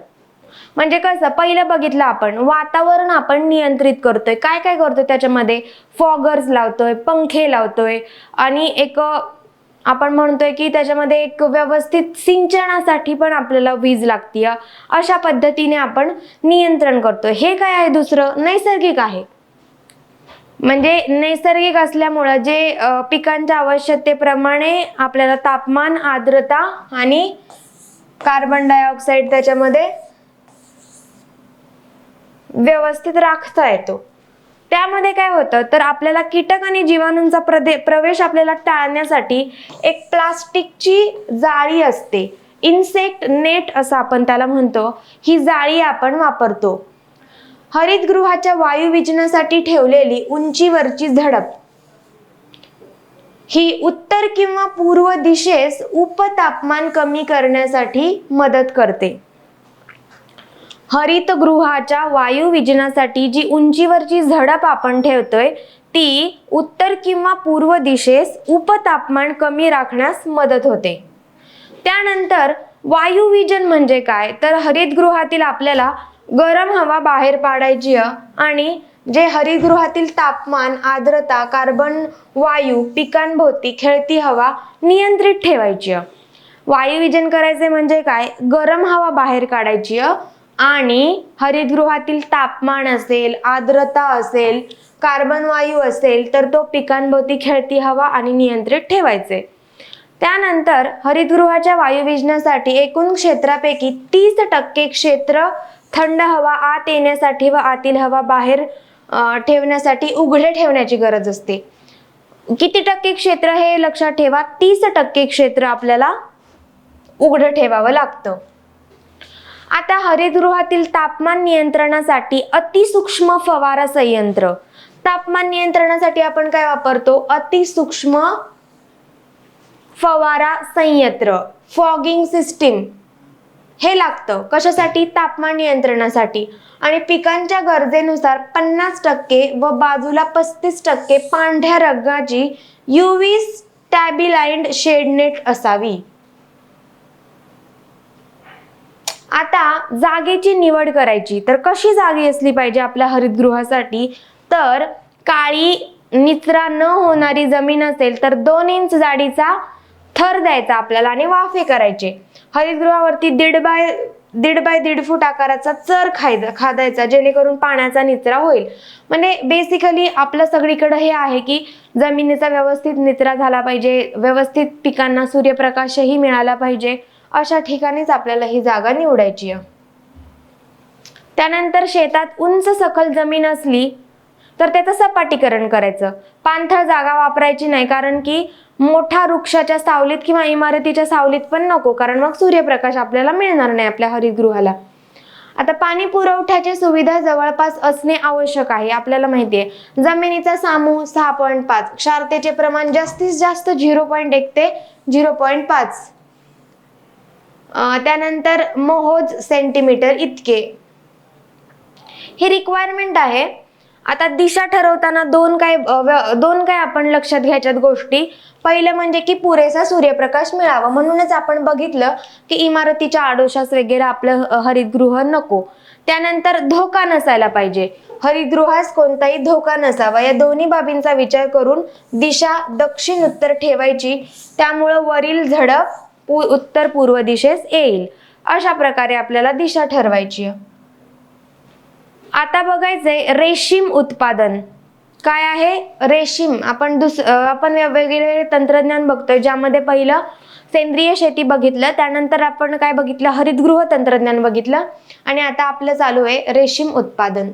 म्हणजे कसं, पहिलं बघितलं आपण वातावरण आपण नियंत्रित करतोय. काय काय करतोय त्याच्यामध्ये? फॉगर्स लावतोय, पंखे लावतोय आणि एक आपण म्हणतोय की त्याच्यामध्ये एक व्यवस्थित सिंचनासाठी पण आपल्याला वीज लागते. अशा पद्धतीने आपण नियंत्रण करतोय. हे काय आहे? दुसरं नैसर्गिक आहे. म्हणजे नैसर्गिक असल्यामुळे जे पिकांच्या आवश्यकतेप्रमाणे आपल्याला तापमान, आर्द्रता आणि कार्बन डायऑक्साईड त्याच्यामध्ये व्यवस्थित राखता येतो. त्यामध्ये काय होतं तर आपल्याला कीटक आणि जीवाणूंचा प्रवेश आपल्याला टाळण्यासाठी एक प्लास्टिकची जाळी असते, इन्सेक्ट नेट असं आपण त्याला म्हणतो. ही जाळी आपण वापरतो. हरितगृहाच्या वायुविजनासाठी ठेवलेली उंचीवरची झडप ही उत्तर किंवा पूर्व दिशेस उपतापमान कमी करण्यासाठी मदत करते. हरितगृहाच्या वायुविजनासाठी जी उंचीवरची झडप आपण ठेवतोय ती उत्तर किंवा पूर्व दिशेस उपतापमान कमी राखण्यास मदत होते. त्यानंतर वायुविजन म्हणजे काय तर हरितगृहातील आपल्याला गरम हवा बाहेर पाडायची आणि जे हरितगृहातील तापमान, आर्द्रता, कार्बन वायू, पिकांभोवती खेळती हवा नियंत्रित ठेवायची. वायुविजन करायचे म्हणजे काय? गरम हवा बाहेर काढायची आणि हरितगृहातील तापमान असेल, आर्द्रता असेल, कार्बन वायू असेल तर तो पिकांभोवती खेळती हवा आणि नियंत्रित ठेवायचे. त्यानंतर हरितगृहाच्या वायुविजनासाठी एकूण क्षेत्रापैकी 30% क्षेत्र थंड हवा आत येण्यासाठी व आतील हवा बाहेर ठेवण्यासाठी उघडे ठेवण्याची गरज असते. किती टक्के क्षेत्र हे लक्षात ठेवा, 30% क्षेत्र आपल्याला उघडं ठेवावं लागतं. आता हरितगृहातील तापमान नियंत्रणासाठी अतिसूक्ष्म फवारा संयंत्र. तापमान नियंत्रणासाठी आपण काय वापरतो? अतिसूक्ष्म फवारा संयंत्र, फॉगिंग सिस्टीम हे लागतं. कशासाठी? तापमान नियंत्रणासाठी. आणि पिकांच्या गरजेनुसार 50% व बाजूला 35% पांढऱ्या रंगाची UV स्टॅबिलाइज्ड शेडनेट असावी. आता जागेची निवड करायची तर कशी जागी असली पाहिजे आपल्या हरितगृहासाठी तर काळी निचरा न होणारी जमीन असेल तर 2 इंच जाडीचा थर द्यायचा आपल्याला आणि वाफे करायचे. हरितगृहावरती 1.5 बाय 1.5 फूट आकाराचा चर खादायचा जेणेकरून पाण्याचा निचरा होईल. म्हणजे बेसिकली आपलं सगळीकडे हे आहे की जमिनीचा व्यवस्थित निचरा झाला पाहिजे, व्यवस्थित पिकांना सूर्यप्रकाशही मिळाला पाहिजे. अशा ठिकाणीच आपल्याला ही जागा निवडायची आहे. त्यानंतर शेतात उंच सखल जमीन असली तर त्याचं सपाटीकरण करायचं. पाणथळ जागा वापरायची नाही, कारण की मोठ्या वृक्षाच्या सावलीत किंवा इमारतीच्या सावलीत पण नको, कारण मग सूर्यप्रकाश आपल्याला मिळणार नाही आपल्या हरितगृहाला. आता पाणी पुरवठ्याची सुविधा जवळपास असणे आवश्यक आहे. आपल्याला माहिती आहे जमिनीचा सामू 6.5, क्षारतेचे प्रमाण जास्तीत जास्त 0.1 ते 0.5, त्यानंतर मोहोज सेंटीमीटर इतके हे रिक्वायरमेंट आहे. आता दिशा ठरवताना दोन काय आपण लक्षात घ्यायच्यात गोष्टी. पहिलं म्हणजे की पुरेसा सूर्यप्रकाश मिळावा, म्हणूनच आपण बघितलं की इमारतीच्या आडोशास वगैरे आपलं हरितगृह नको. त्यानंतर धोका नसायला पाहिजे, हरितगृहास कोणताही धोका नसावा. या दोन्ही बाबींचा विचार करून दिशा दक्षिण उत्तर ठेवायची. त्यामुळे वरील झडप उत्तर पूर्व दिशेस येईल. अशा प्रकारे आपल्याला दिशा ठरवायची आहे. आता बघायचंय रेशीम उत्पादन काय आहे. रेशीम आपण वेगवेगळे तंत्रज्ञान बघतोय, ज्यामध्ये पहिलं सेंद्रिय शेती बघितलं, त्यानंतर आपण काय बघितलं, हरितगृह तंत्रज्ञान बघितलं, आणि आता आपलं चालू आहे रेशीम उत्पादन.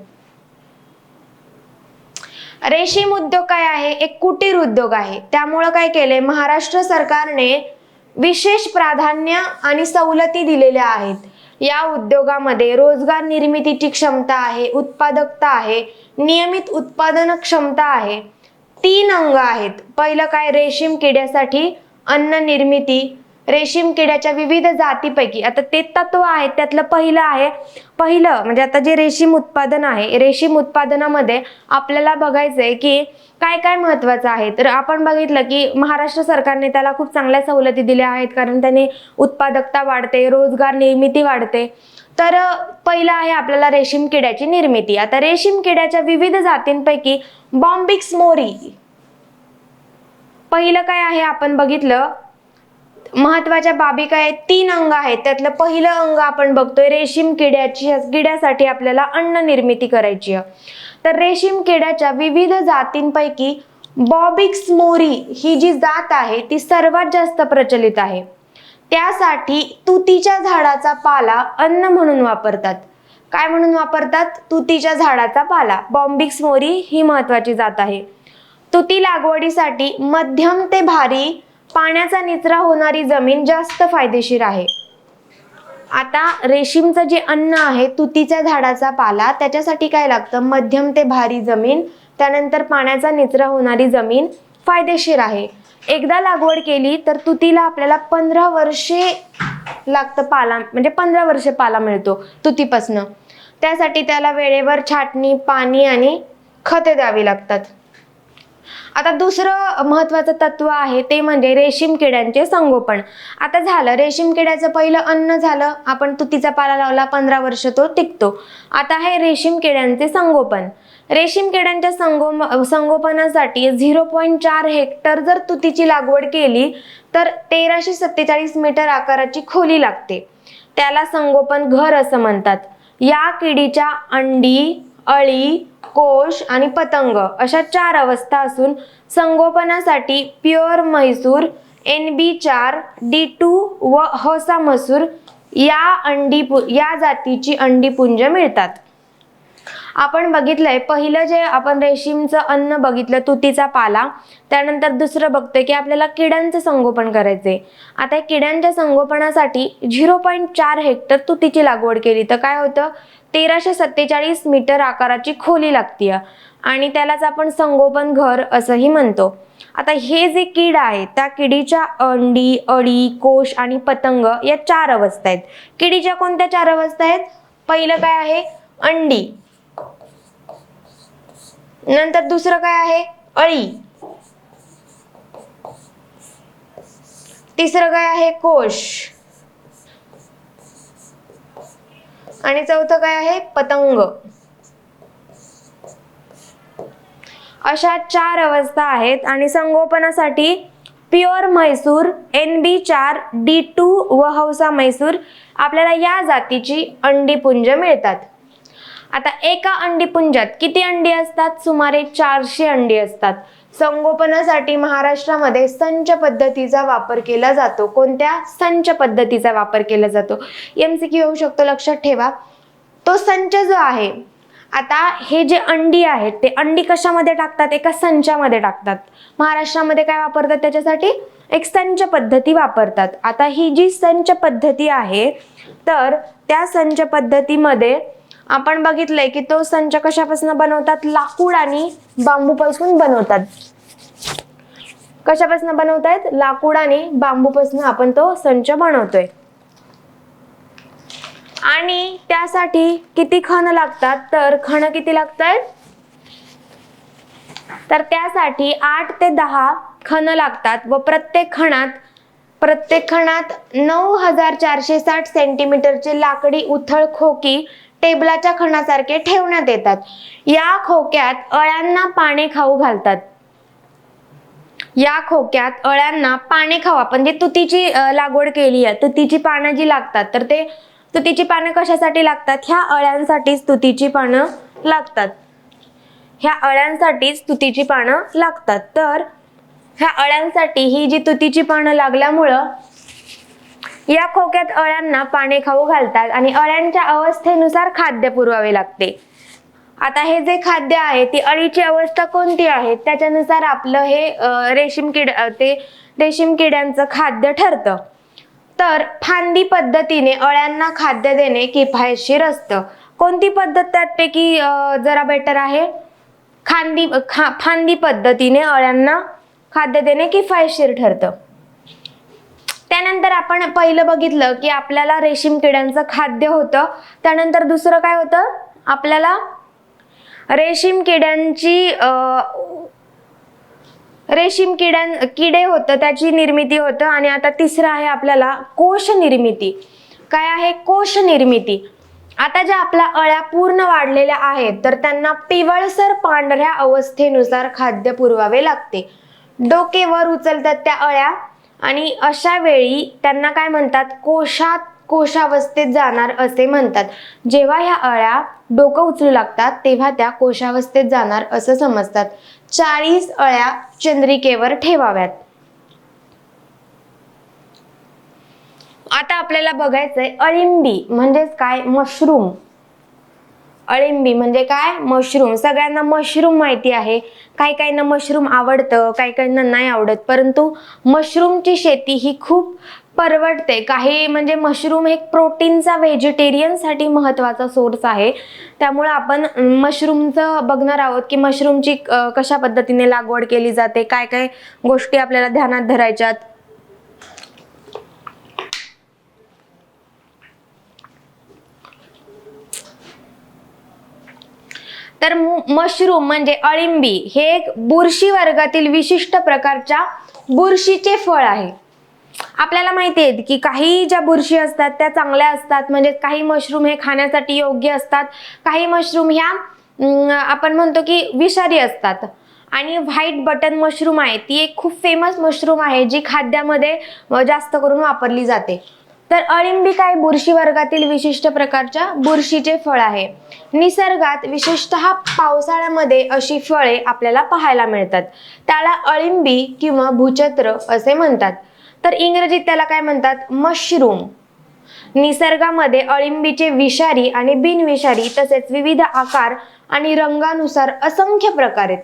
रेशीम उद्योग काय आहे, एक कुटीर उद्योग आहे. त्यामुळं काय केलंय, महाराष्ट्र सरकारने विशेष प्राधान्य आणि सवलती दिलेल्या आहेत. या उद्योगामध्ये रोजगार निर्मितीची क्षमता आहे, उत्पादकता आहे, नियमित उत्पादन क्षमता आहे. 3 अंग आहेत. पहिलं काय, रेशीम किड्यासाठी अन्न निर्मिती. रेशीम किड्याच्या विविध जातीपैकी आता ते तत्व आहेत, त्यातलं पहिलं म्हणजे आता जे रेशीम उत्पादन आहे, रेशीम उत्पादनामध्ये आपल्याला बघायचंय की काय काय महत्वाचं आहे. तर आपण बघितलं की महाराष्ट्र सरकारने त्याला खूप चांगल्या सवलती दिल्या आहेत, कारण त्याने उत्पादकता वाढते, रोजगार निर्मिती वाढते. तर पहिलं आहे आपल्याला रेशीम किड्याची निर्मिती. आता रेशीम किड्याच्या विविध जातींपैकी बॉम्बिक्स मोरी पहिलं काय आहे, आपण बघितलं. महत्वाच्या बाबी काय, 3 अंग आहेत. त्यातलं पहिलं अंग आपण बघतोय, रेशीम किड्यासाठी आपल्याला अन्न निर्मिती करायची आहे. तर रेशीम किड्याच्या विविध जातींपैकी बॉबिक्स मोरी ही जी जात आहे ती सर्वात जास्त प्रचलित आहे. त्यासाठी तुतीच्या झाडाचा पाला अन्न म्हणून वापरतात. काय म्हणून वापरतात, तुतीच्या झाडाचा पाला. बॉम्बिक्स मोरी ही महत्वाची जात आहे. तुती लागवडीसाठी मध्यम ते भारी पाण्याचा निचरा होणारी जमीन जास्त फायदेशीर आहे. आता रेशीमचं जे अन्न आहे, तुतीच्या झाडाचा पाला, त्याच्यासाठी काय लागतं, मध्यम ते भारी जमीन, त्यानंतर पाण्याचा निचरा होणारी जमीन फायदेशीर आहे. एकदा लागवड केली तर तुतीला आपल्याला 15 वर्षे लागतं पाला, म्हणजे 15 वर्षे पाला मिळतो तुतीपासनं. त्यासाठी त्याला वेळेवर छाटणी, पाणी आणि खते द्यावी लागतात. आता दुसरं महत्वाचं तत्व आहे ते म्हणजे रेशीम किड्यांचे संगोपन. आता झालं रेशीम किड्याचं पहिलं अन्न झालं, आपण तुतीचा पाला लावला, 15 वर्ष तो टिकतो. आता आहे रेशीम किड्यांचे संगोपन. रेशीम किड्यांच्या संगोपनासाठी 0.4 हेक्टर जर तुतीची लागवड केली तर 1347 मीटर आकाराची खोली लागते. त्याला संगोपन घर असं म्हणतात. या किडीच्या अंडी, अळी, कोश आणि पतंग अशा 4 अवस्था असून संगोपनासाठी प्युअर म्हैसूर, NB4, D2 व हौसा म्हैसूर या जातीची अंडीपुंज मिळतात. आपण बघितलंय पहिलं जे आपण रेशीमचं अन्न बघितलं, तुतीचा पाला. त्यानंतर दुसरं बघतोय की आपल्याला किड्यांचं संगोपन करायचंय. आता किड्यांच्या संगोपनासाठी 0.4 हेक्टर तुतीची लागवड केली तर काय होतं, 1347 मीटर आकाराची खोली लागते आणि त्यालाच आपण संगोपन घर असंही म्हणतो. आता हे जे कीड आहे त्या किडीच्या अंडी, अळी, कोश आणि पतंग या 4 अवस्था आहेत. किडीच्या कोणत्या 4 अवस्था आहेत, पहिलं काय आहे, अंडी. नंतर दुसरं काय आहे, अळी. तिसरं काय आहे, कोश. आणि चौथं काय आहे, पतंग. अशा 4 अवस्था आहेत आणि संगोपनासाठी प्युअर म्हैसूर, NB4, D2 व हौसा म्हैसूर आपल्याला या जातीची अंडीपुंज मिळतात. आता एका अंडीपुंजात किती अंडी असतात, सुमारे 400 अंडी असतात. संगोपनासाठी महाराष्ट्रामध्ये संच पद्धतीचा वापर केला जातो. कोणत्या, संच पद्धतीचा वापर केला जातो. MCQ येऊ शकतो, लक्षात ठेवा. तो संच जो आहे, आता हे जे अंडी आहेत ते अंडी कशामध्ये टाकतात, एका संचामध्ये टाकतात. महाराष्ट्रामध्ये काय वापरतात, त्याच्यासाठी एक संच पद्धती वापरतात. आता ही जी संच पद्धती आहे तर त्या संच पद्धतीमध्ये आपण बघितलंय की तो संच कशापासून बनवतात, लाकूड आणि बांबूपासून बनवतात. कशापासून बनवतायत, लाकूड आणि बांबूपासून आपण तो संच बनवतोय. आणि त्यासाठी किती खण लागतात, तर खण किती लागतात, तर त्यासाठी 8 ते 10 खण लागतात व प्रत्येक खणात 9460 सेंटीमीटरचे लाकडी उथळ खोकी टेबलाच्या खणासारखे ठेवण्यात येतात. या खोक्यात अळ्यांना पाने खाऊ घालतात. या खोक्यात अळ्यांना पाने खाऊ, आपण जे तुतीची लागवड केली आहे, तुतीची पानं जी लागतात, तर ते तुतीची पानं कशासाठी लागतात? ह्या अळ्यांसाठीच तुतीची पानं लागतात. ह्या अळ्यांसाठीच तुतीची पानं लागतात. तर ह्या अळ्यांसाठी ही जी तुतीची पानं लागल्यामुळं या खोक्यात अळ्यांना पाने खाऊ घालतात आणि अळ्यांच्या अवस्थेनुसार खाद्य पुरवावे लागते. आता हे जे खाद्य आहे, ती अळीची अवस्था कोणती आहे त्याच्यानुसार आपलं हे रेशीम किड्यांचं खाद्य ठरतं. तर फांदी पद्धतीने अळ्यांना खाद्य देणे किफायतशीर असतं. कोणती पद्धत त्यापैकी जरा बेटर आहे? फांदी पद्धतीने अळ्यांना खाद्य देणे किफायतशीर ठरतं. त्यानंतर आपण पहिलं बघितलं की आपल्याला रेशीम किड्यांचं खाद्य होतं. त्यानंतर दुसरं काय होतं? आपल्याला किडे होतं, त्याची निर्मिती होतं. आणि आता तिसरं आहे आपल्याला कोश निर्मिती. काय आहे? कोश निर्मिती. आता ज्या आपल्या अळ्या पूर्ण वाढलेल्या आहेत, तर त्यांना पिवळसर पांढऱ्या अवस्थेनुसार खाद्य पुरवावे लागते. डोके वर उचलतात त्या अळ्या आणि अशा वेळी त्यांना काय म्हणतात? कोशावस्थेत जाणार असे म्हणतात. जेव्हा ह्या अळ्या डोकं उचलू लागतात तेव्हा त्या कोशावस्थेत जाणार असं समजतात. 40 अळ्या चंद्रिकेवर ठेवाव्यात. आता आपल्याला बघायचंय अळिंबी म्हणजेच काय? मशरूम. अळिंबी म्हणजे काय? मशरूम. सगळ्यांना मशरूम माहिती आहे. काही काहींना मशरूम आवडतं, काही काहींना नाही आवडत, परंतु मशरूमची शेती ही खूप परवडते. काही म्हणजे मशरूम हे प्रोटीनचा व्हेजिटेरियन साठी महत्वाचा सोर्स आहे. त्यामुळे आपण मशरूमचं बघणार आहोत की मशरूमची कशा पद्धतीने लागवड केली जाते, काय काय गोष्टी आपल्याला ध्यानात धरायच्यात. तर मशरूम म्हणजे अळिंबी हे एक बुरशी वर्गातील विशिष्ट प्रकारच्या बुरशीचे फळ आहे. आपल्याला माहिती आहे की काही ज्या बुरशी असतात त्या चांगल्या असतात, म्हणजे काही मशरूम हे खाण्यासाठी योग्य असतात, काही मशरूम ह्या आपण म्हणतो की विषारी असतात. आणि व्हाईट बटन मशरूम आहे, ती एक खूप फेमस मशरूम आहे जी खाद्यामध्ये जास्त करून वापरली जाते. तर अळिंबी काय? बुरशी वर्गातील विशिष्ट प्रकारच्या बुरशीचे फळ आहे. निसर्गात विशेषतः पावसाळ्यामध्ये अशी फळे आपल्याला पाहायला मिळतात. त्याला अळिंबी किंवा भूछत्र असे म्हणतात. तर इंग्रजीत त्याला काय म्हणतात? मशरूम. निसर्गामध्ये अळिंबीचे विषारी आणि बिनविषारी तसेच विविध आकार आणि रंगानुसार असंख्य प्रकार आहेत.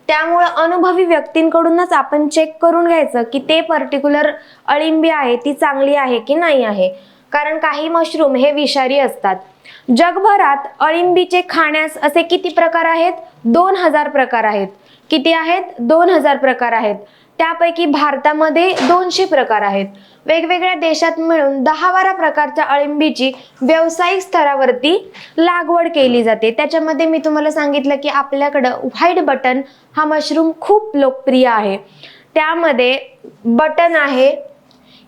त्यामुळे अनुभवी व्यक्तींकडूनच आपण चेक करून घ्यायचं की ते पर्टिक्युलर अळिंबी आहे ती चांगली आहे की नाही आहे, कारण काही मशरूम हे विषारी असतात. जगभरात अळिंबीचे खाण्यास असे किती प्रकार आहेत? 2000 प्रकार आहेत. किती आहेत? 2000 प्रकार आहेत. त्यापैकी भारतामध्ये 200 प्रकार आहेत. वेगवेगळ्या देशात मिळून 10-12 प्रकारच्या अळिंबीची व्यावसायिक स्तरावरती लागवड केली जाते. त्याच्यामध्ये मी तुम्हाला सांगितलं की आपल्याकडं व्हाईट बटन हा मशरूम खूप लोकप्रिय आहे. त्यामध्ये बटन आहे,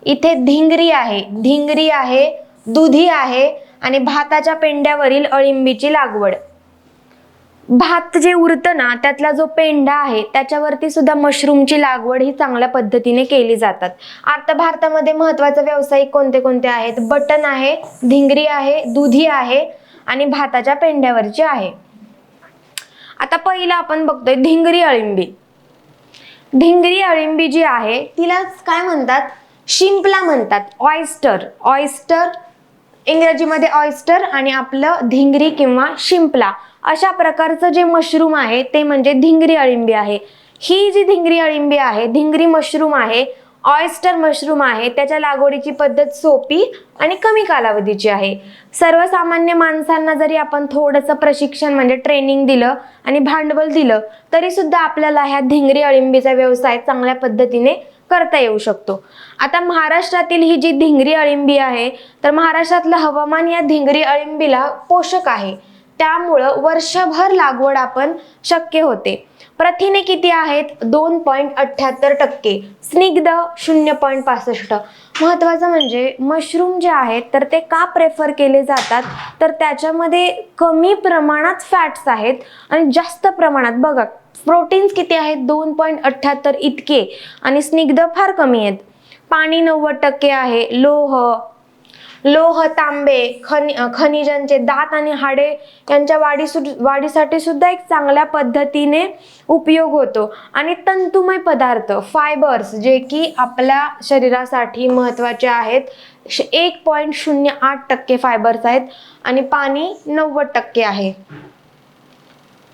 इथे धिंगरी आहे, दुधी आहे आणि भाताच्या पेंड्यावरील अळिंबीची लागवड. भात जे उरतं ना त्यातला जो पेंडा आहे त्याच्यावरती सुद्धा मशरूमची लागवड ही चांगल्या पद्धतीने केली जातात. आता भारतामध्ये महत्त्वाचे व्यावसायिक कोणते कोणते आहेत? बटन आहे, धिंगरी आहे, दुधी आहे आणि भाताच्या पेंड्यावरची आहे. आता पहिला आपण बघतोय धिंगरी अळिंबी. धिंगरी अळिंबी जी आहे तिला काय म्हणतात? शिंपला म्हणतात. ऑयस्टर इंग्रजीमध्ये ऑयस्टर आणि आपलं धिंगरी किंवा शिंपला अशा प्रकारचं जे मशरूम आहे ते म्हणजे धिंगरी अळिंबी आहे. ही जी धिंगरी अळिंबी आहे, धिंगरी मशरूम आहे, ऑयस्टर मशरूम आहे, त्याच्या लागवडीची पद्धत सोपी आणि कमी कालावधीची आहे. सर्वसामान्य माणसांना जरी आपण थोडंसं प्रशिक्षण म्हणजे ट्रेनिंग दिलं आणि भांडवल दिलं तरी सुद्धा आपल्याला ह्या धिंगरी अळिंबीचा व्यवसाय चांगल्या पद्धतीने करता येऊ शकतो. आता महाराष्ट्रातील ही जी धिंगरी अळिंबी आहे, तर महाराष्ट्रातलं हवामान या धिंगरी अळिंबीला पोषक आहे. त्यामुळं वर्षभर लागवड आपण शक्य होते. प्रथिने किती आहेत? 2.78%, स्निग्ध 0.65. महत्वाचं म्हणजे मशरूम जे आहेत तर ते का प्रेफर केले जातात, तर त्याच्यामध्ये कमी प्रमाणात फॅट्स आहेत आणि जास्त प्रमाणात बघा प्रोटीन्स किती आहेत? 2.78 इतके, आणि स्निग्ध फार कमी आहेत. पाणी 90% आहे. लोह, तांबे, खनिजांचे, दात आणि हाडे यांच्या वाढीसाठी सुद्धा एक चांगल्या पद्धतीने उपयोग होतो. आणि तंतुमय पदार्थ, फायबर्स, जे की आपल्या शरीरासाठी महत्वाचे आहेत, 1.08% फायबर्स आहेत, आणि पाणी 90% आहे.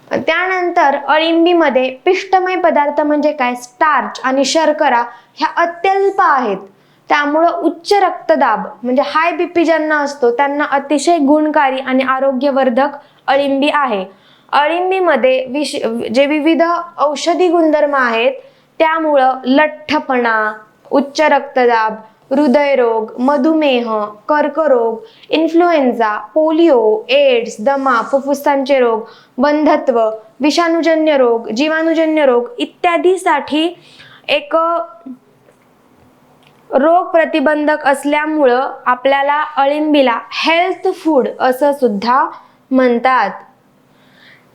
त्यानंतर अळिंबीमध्ये पिष्टमय पदार्थ म्हणजे काय? स्टार्च आणि शर्करा ह्या अत्यल्प आहेत. त्यामुळं उच्च रक्तदाब म्हणजे हाय बीपी ज्यांना असतो त्यांना अतिशय गुणकारी आणि आरोग्यवर्धक अळिंबी आहे. अळिंबीमध्ये जे विविध औषधी गुणधर्म आहेत, त्यामुळं लठ्ठपणा, उच्च रक्तदाब, हृदयरोग, मधुमेह, कर्करोग, इन्फ्लुएन्झा, पोलिओ, एड्स, दमा, फुफ्फुसांचे रोग, बंधत्व, विषाणूजन्य रोग, जीवाणूजन्य रोग इत्यादीसाठी एक रोग प्रतिबंधक असल्यामुळं आपल्याला अळिंबीला हेल्थ फूड असं सुद्धा म्हणतात.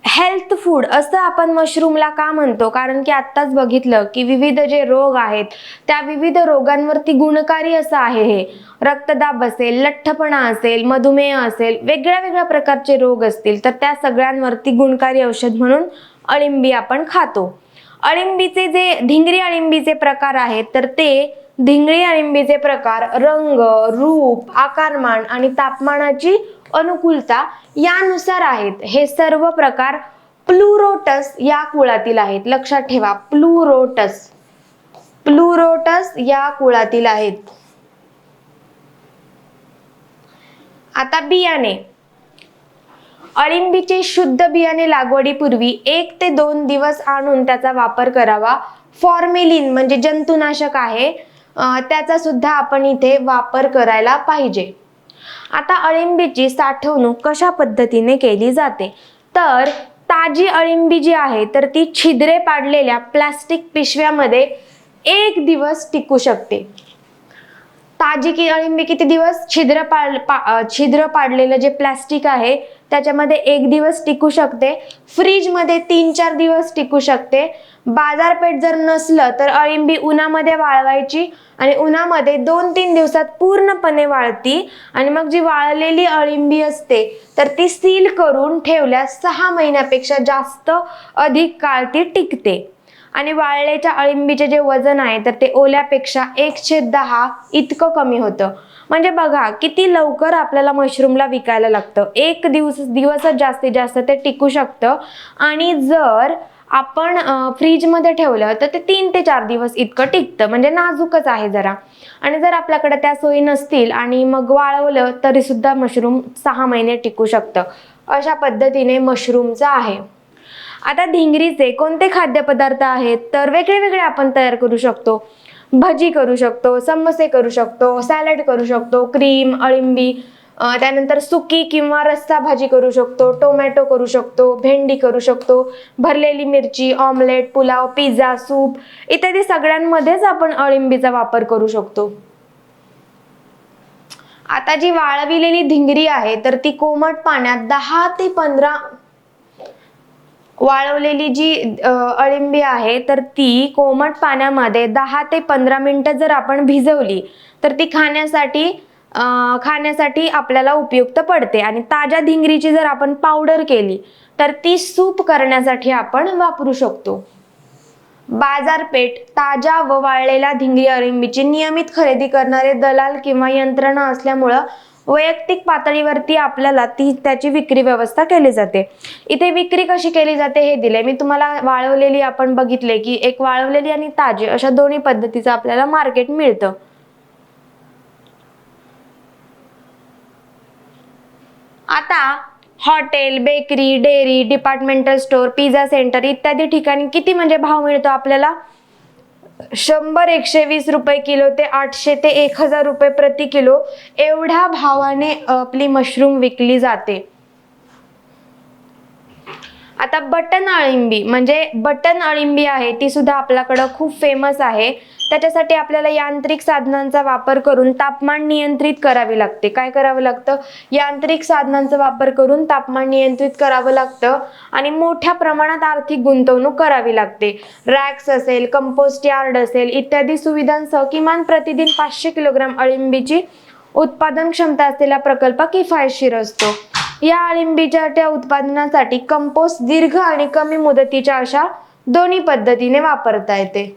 हेल्थ फूड असं आपण मशरूमला का म्हणतो? कारण की आत्ताच बघितलं की विविध जे रोग आहेत त्या विविध रोगांवरती गुणकारी असं आहे हे. रक्तदाब असेल, लठ्ठपणा असेल, मधुमेह असेल, वेगळ्या वेगळ्या प्रकारचे रोग असतील, तर त्या सगळ्यांवरती गुणकारी औषध म्हणून अळिंबी आपण खातो. अळिंबीचे जे धिंगरी अळिंबीचे प्रकार आहेत, तर ते धिंगरी अळिंबीचे प्रकार रंग, रूप, आकारमान आणि तापमानाची अनुकूलता यानुसार आहेत. हे सर्व प्रकार प्लुरोटस या कुळातील आहेत. लक्षात ठेवा, प्लुरोटस या कुळातील आहेत. आता बियाणे. अळिंबीचे शुद्ध बियाणे लागवडीपूर्वी 1 ते 2 दिवस आणून त्याचा वापर करावा. फॉर्मेलिन म्हणजे जंतुनाशक आहे, त्याचा सुद्धा आपण इथे वापर करायला पाहिजे. आता अळिंबीची साठवणूक कशा पद्धतीने केली जाते? तर ताजी अळिंबी जी आहे तर ती छिद्रे पाडलेल्या प्लास्टिक पिशव्यामध्ये 1 दिवस टिकू शकते. ताजी अळिंबी किती दिवस? छिद्र पाडलेलं जे प्लास्टिक आहे त्याच्यामध्ये 1 दिवस टिकू शकते. फ्रीज मध्ये 3-4 दिवस टिकू शकते. बाजारपेठ जर नसलं तर अळिंबी उन्हामध्ये वाळवायची आणि उन्हामध्ये 2-3 दिवसात पूर्णपणे वाळती, आणि मग जी वाळलेली अळिंबी असते तर ती सील करून ठेवल्यास 6 महिन्यापेक्षा जास्त अधिक काळ ती टिकते. आणि वाळलेल्या अळिंबीचे जे वजन आहे तर ते ओल्यापेक्षा 1/10 इतकं कमी होतं. म्हणजे बघा किती लवकर आपल्याला मशरूमला विकायला लागतं. 1 दिवसच जास्तीत जास्त ते टिकू शकतं, आणि जर आपण फ्रीजमध्ये ठेवलं तर ते 3 ते 4 दिवस इतकं टिकतं. म्हणजे नाजूकच आहे जरा. आणि जर आपल्याकडे त्या सोयी नसतील आणि मग वाळवलं तरी सुद्धा मशरूम 6 महिने टिकू शकतं. अशा पद्धतीने मशरूमचं आहे. आता धिंगरीचे कोणते खाद्यपदार्थ आहेत? तर वेगळे आपण तयार करू शकतो. भजी करू शकतो, समोसे करू शकतो, सॅलड करू शकतो, क्रीम, अळिंबी, त्यानंतर सुकी किंवा रस्सा भाजी करू शकतो, टोमॅटो करू शकतो, भेंडी करू शकतो, भरलेली मिरची, ऑमलेट, पुलाव, पिझ्झा, सूप इत्यादी सगळ्यांमध्येच आपण अळिंबीचा वापर करू शकतो. आता जी वाळविलेली धिंगरी आहे तर ती कोमट पाण्यात 10 ते 15 वाळवलेली जी अळिंबी आहे तर ती कोमट पाण्यामध्ये 10 ते 15 मिनिटं जर आपण भिजवली तर ती खाण्यासाठी आपल्याला उपयुक्त पडते. आणि ताज्या धिंगरीची जर आपण पावडर केली तर ती सूप करण्यासाठी आपण वापरू शकतो. बाजारपेठ ताज्या व वाळलेल्या धिंगरी अळिंबीची नियमित खरेदी करणारे दलाल किंवा यंत्रणा असल्यामुळं वैयक्तिक पातळीवरती आपल्याला त्याची विक्री व्यवस्था केली जाते. इथे विक्री कशी केली जाते हे दिले मी तुम्हाला. वाळवलेली आपण बघितले की एक वाळवलेली आणि ताजी अशा दोन्ही पद्धतीचं आपल्याला मार्केट मिळतं. आता hotel, bakery, dairy, departmental store, pizza centre इत्यादी ठिकाणी किती म्हणजे भाव मिळतो आपल्याला? 100-120 रुपये किलो ते 800 ते 1000 रुपये प्रति किलो एवढ्या भावाने आपली मशरूम विकली जाते. आता बटन अळिंबी म्हणजे बटन अळिंबी आहे ती सुद्धा आपल्याकडं खूप फेमस आहे. त्याच्यासाठी आपल्याला यांत्रिक साधनांचा वापर करून तापमान नियंत्रित करावे लागते. काय करावं लागतं? यांत्रिक साधनांचा वापर करून तापमान नियंत्रित करावं लागतं आणि मोठ्या प्रमाणात आर्थिक गुंतवणूक करावी लागते. रॅक्स असेल, कंपोस्ट यार्ड असेल इत्यादी सुविधांसह किमान प्रतिदिन 500 किलोग्राम अळिंबीची उत्पादन क्षमता असलेला प्रकल्प किफायतशीर असतो. या अळिंबीच्या उत्पादनासाठी कंपोस्ट दीर्घ आणि कमी मुदतीच्या अशा दोन्ही पद्धतीने वापरता येते.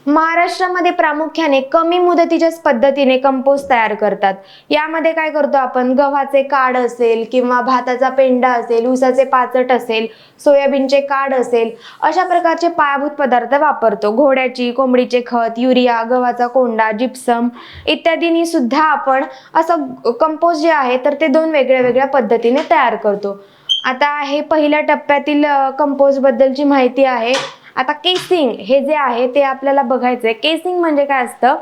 महाराष्ट्रामध्ये प्रामुख्याने कमी मुदतीच्या पद्धतीने कंपोस्ट तयार करतात. यामध्ये काय करतो आपण? गव्हाचे काड असेल किंवा भाताचा पेंडा असेल, ऊसाचे पाचट असेल, सोयाबीनचे काड असेल, अशा प्रकारचे पायाभूत पदार्थ वापरतो. घोड्याची, कोंबडीचे खत, युरिया, गव्हाचा कोंडा, जिप्सम इत्यादींनी सुद्धा आपण असं कंपोस्ट जे आहे तर ते दोन वेगळ्या वेगळ्या पद्धतीने तयार करतो. आता हे पहिल्या टप्प्यातील कंपोस्ट बद्दलची माहिती आहे. आता केसिंग हे जे आहे ते आपल्याला बघायचंय. केसिंग म्हणजे काय असतं?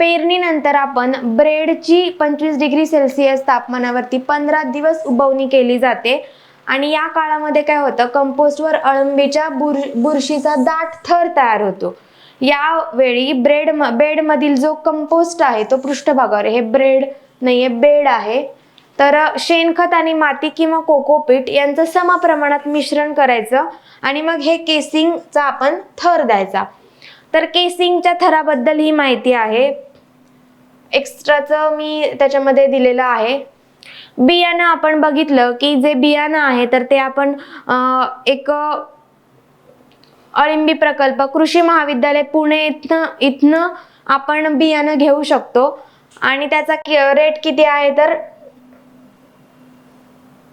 पेरणीनंतर आपण ब्रेडची 25 डिग्री सेल्सिअस तापमानावरती 15 दिवस उबवणी केली जाते आणि या काळामध्ये काय होतं? कंपोस्टवर अळंबीच्या बुरशीचा दाट थर तयार होतो. यावेळी बेडमधील जो कंपोस्ट आहे तो पृष्ठभागावर, हे ब्रेड नाहीये, बेड आहे, तर शेणखत आणि माती किंवा कोकोपीट यांचं सम प्रमाणात मिश्रण करायचं आणि मग हे केसिंगचा आपण थर द्यायचा. तर केसिंगच्या थराबद्दल ही माहिती आहे. एक्स्ट्राचं मी त्याच्यामध्ये दिलेलं आहे. बियाणं आपण बघितलं की जे बियाणं आहे तर ते आपण एक अळिंबी प्रकल्प कृषी महाविद्यालय पुणे इथनं आपण बियाणं घेऊ शकतो आणि त्याचा रेट किती आहे तर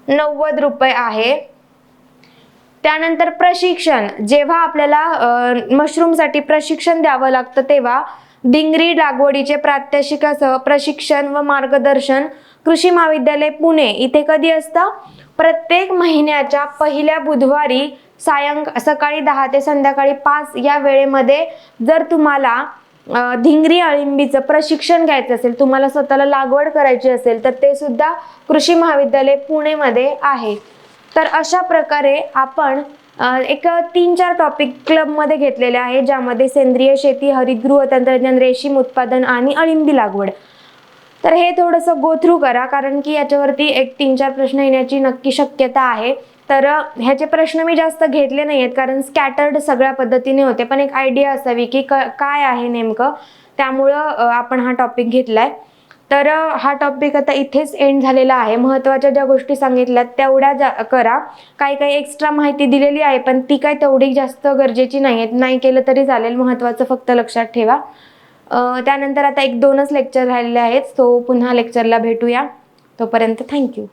90 रुपये आहे. त्यानंतर प्रशिक्षण, जेव्हा आपल्याला मशरूमसाठी प्रशिक्षण द्यावं लागतं तेव्हा डिंगरी लागवडीचे प्रात्यक्षिकासह प्रशिक्षण व मार्गदर्शन कृषी महाविद्यालय पुणे इथे कधी असतं? प्रत्येक महिन्याच्या पहिल्या बुधवारी सकाळी 10 ते संध्याकाळी 5 या वेळेमध्ये जर तुम्हाला धिंगरी अळिंबीचं प्रशिक्षण घ्यायचं असेल, तुम्हाला स्वतःला लागवड करायची असेल तर ते सुद्धा कृषी महाविद्यालय पुणेमध्ये आहे. तर अशा प्रकारे आपण एक 3-4 टॉपिक क्लबमध्ये घेतलेले आहे, ज्यामध्ये सेंद्रिय शेती, हरितगृह तंत्रज्ञान, रेशीम उत्पादन आणि अळिंबी लागवड. तर हे थोडंसं गो थ्रू करा, कारण की याच्यावरती एक 3-4 प्रश्न येण्याची नक्की शक्यता आहे. तर ह्याचे प्रश्न मी जास्त घेतले नाही आहेत कारण स्कॅटर्ड सगळ्या पद्धतीने होते, पण एक आयडिया असावी की काय आहे नेमकं, त्यामुळं आपण हा टॉपिक घेतलाय. तर हा टॉपिक आता इथेच एंड झालेला आहे. महत्त्वाच्या ज्या गोष्टी सांगितल्यात तेवढ्या करा. काही एक्स्ट्रा माहिती दिलेली आहे पण ती काय तेवढी जास्त गरजेची नाही, नाही केलं तरी चालेल, महत्त्वाचं फक्त लक्षात ठेवा. त्यानंतर आता 1-2च लेक्चर राहिलेले आहेत, सो पुन्हा लेक्चरला भेटूया. तोपर्यंत थँक्यू.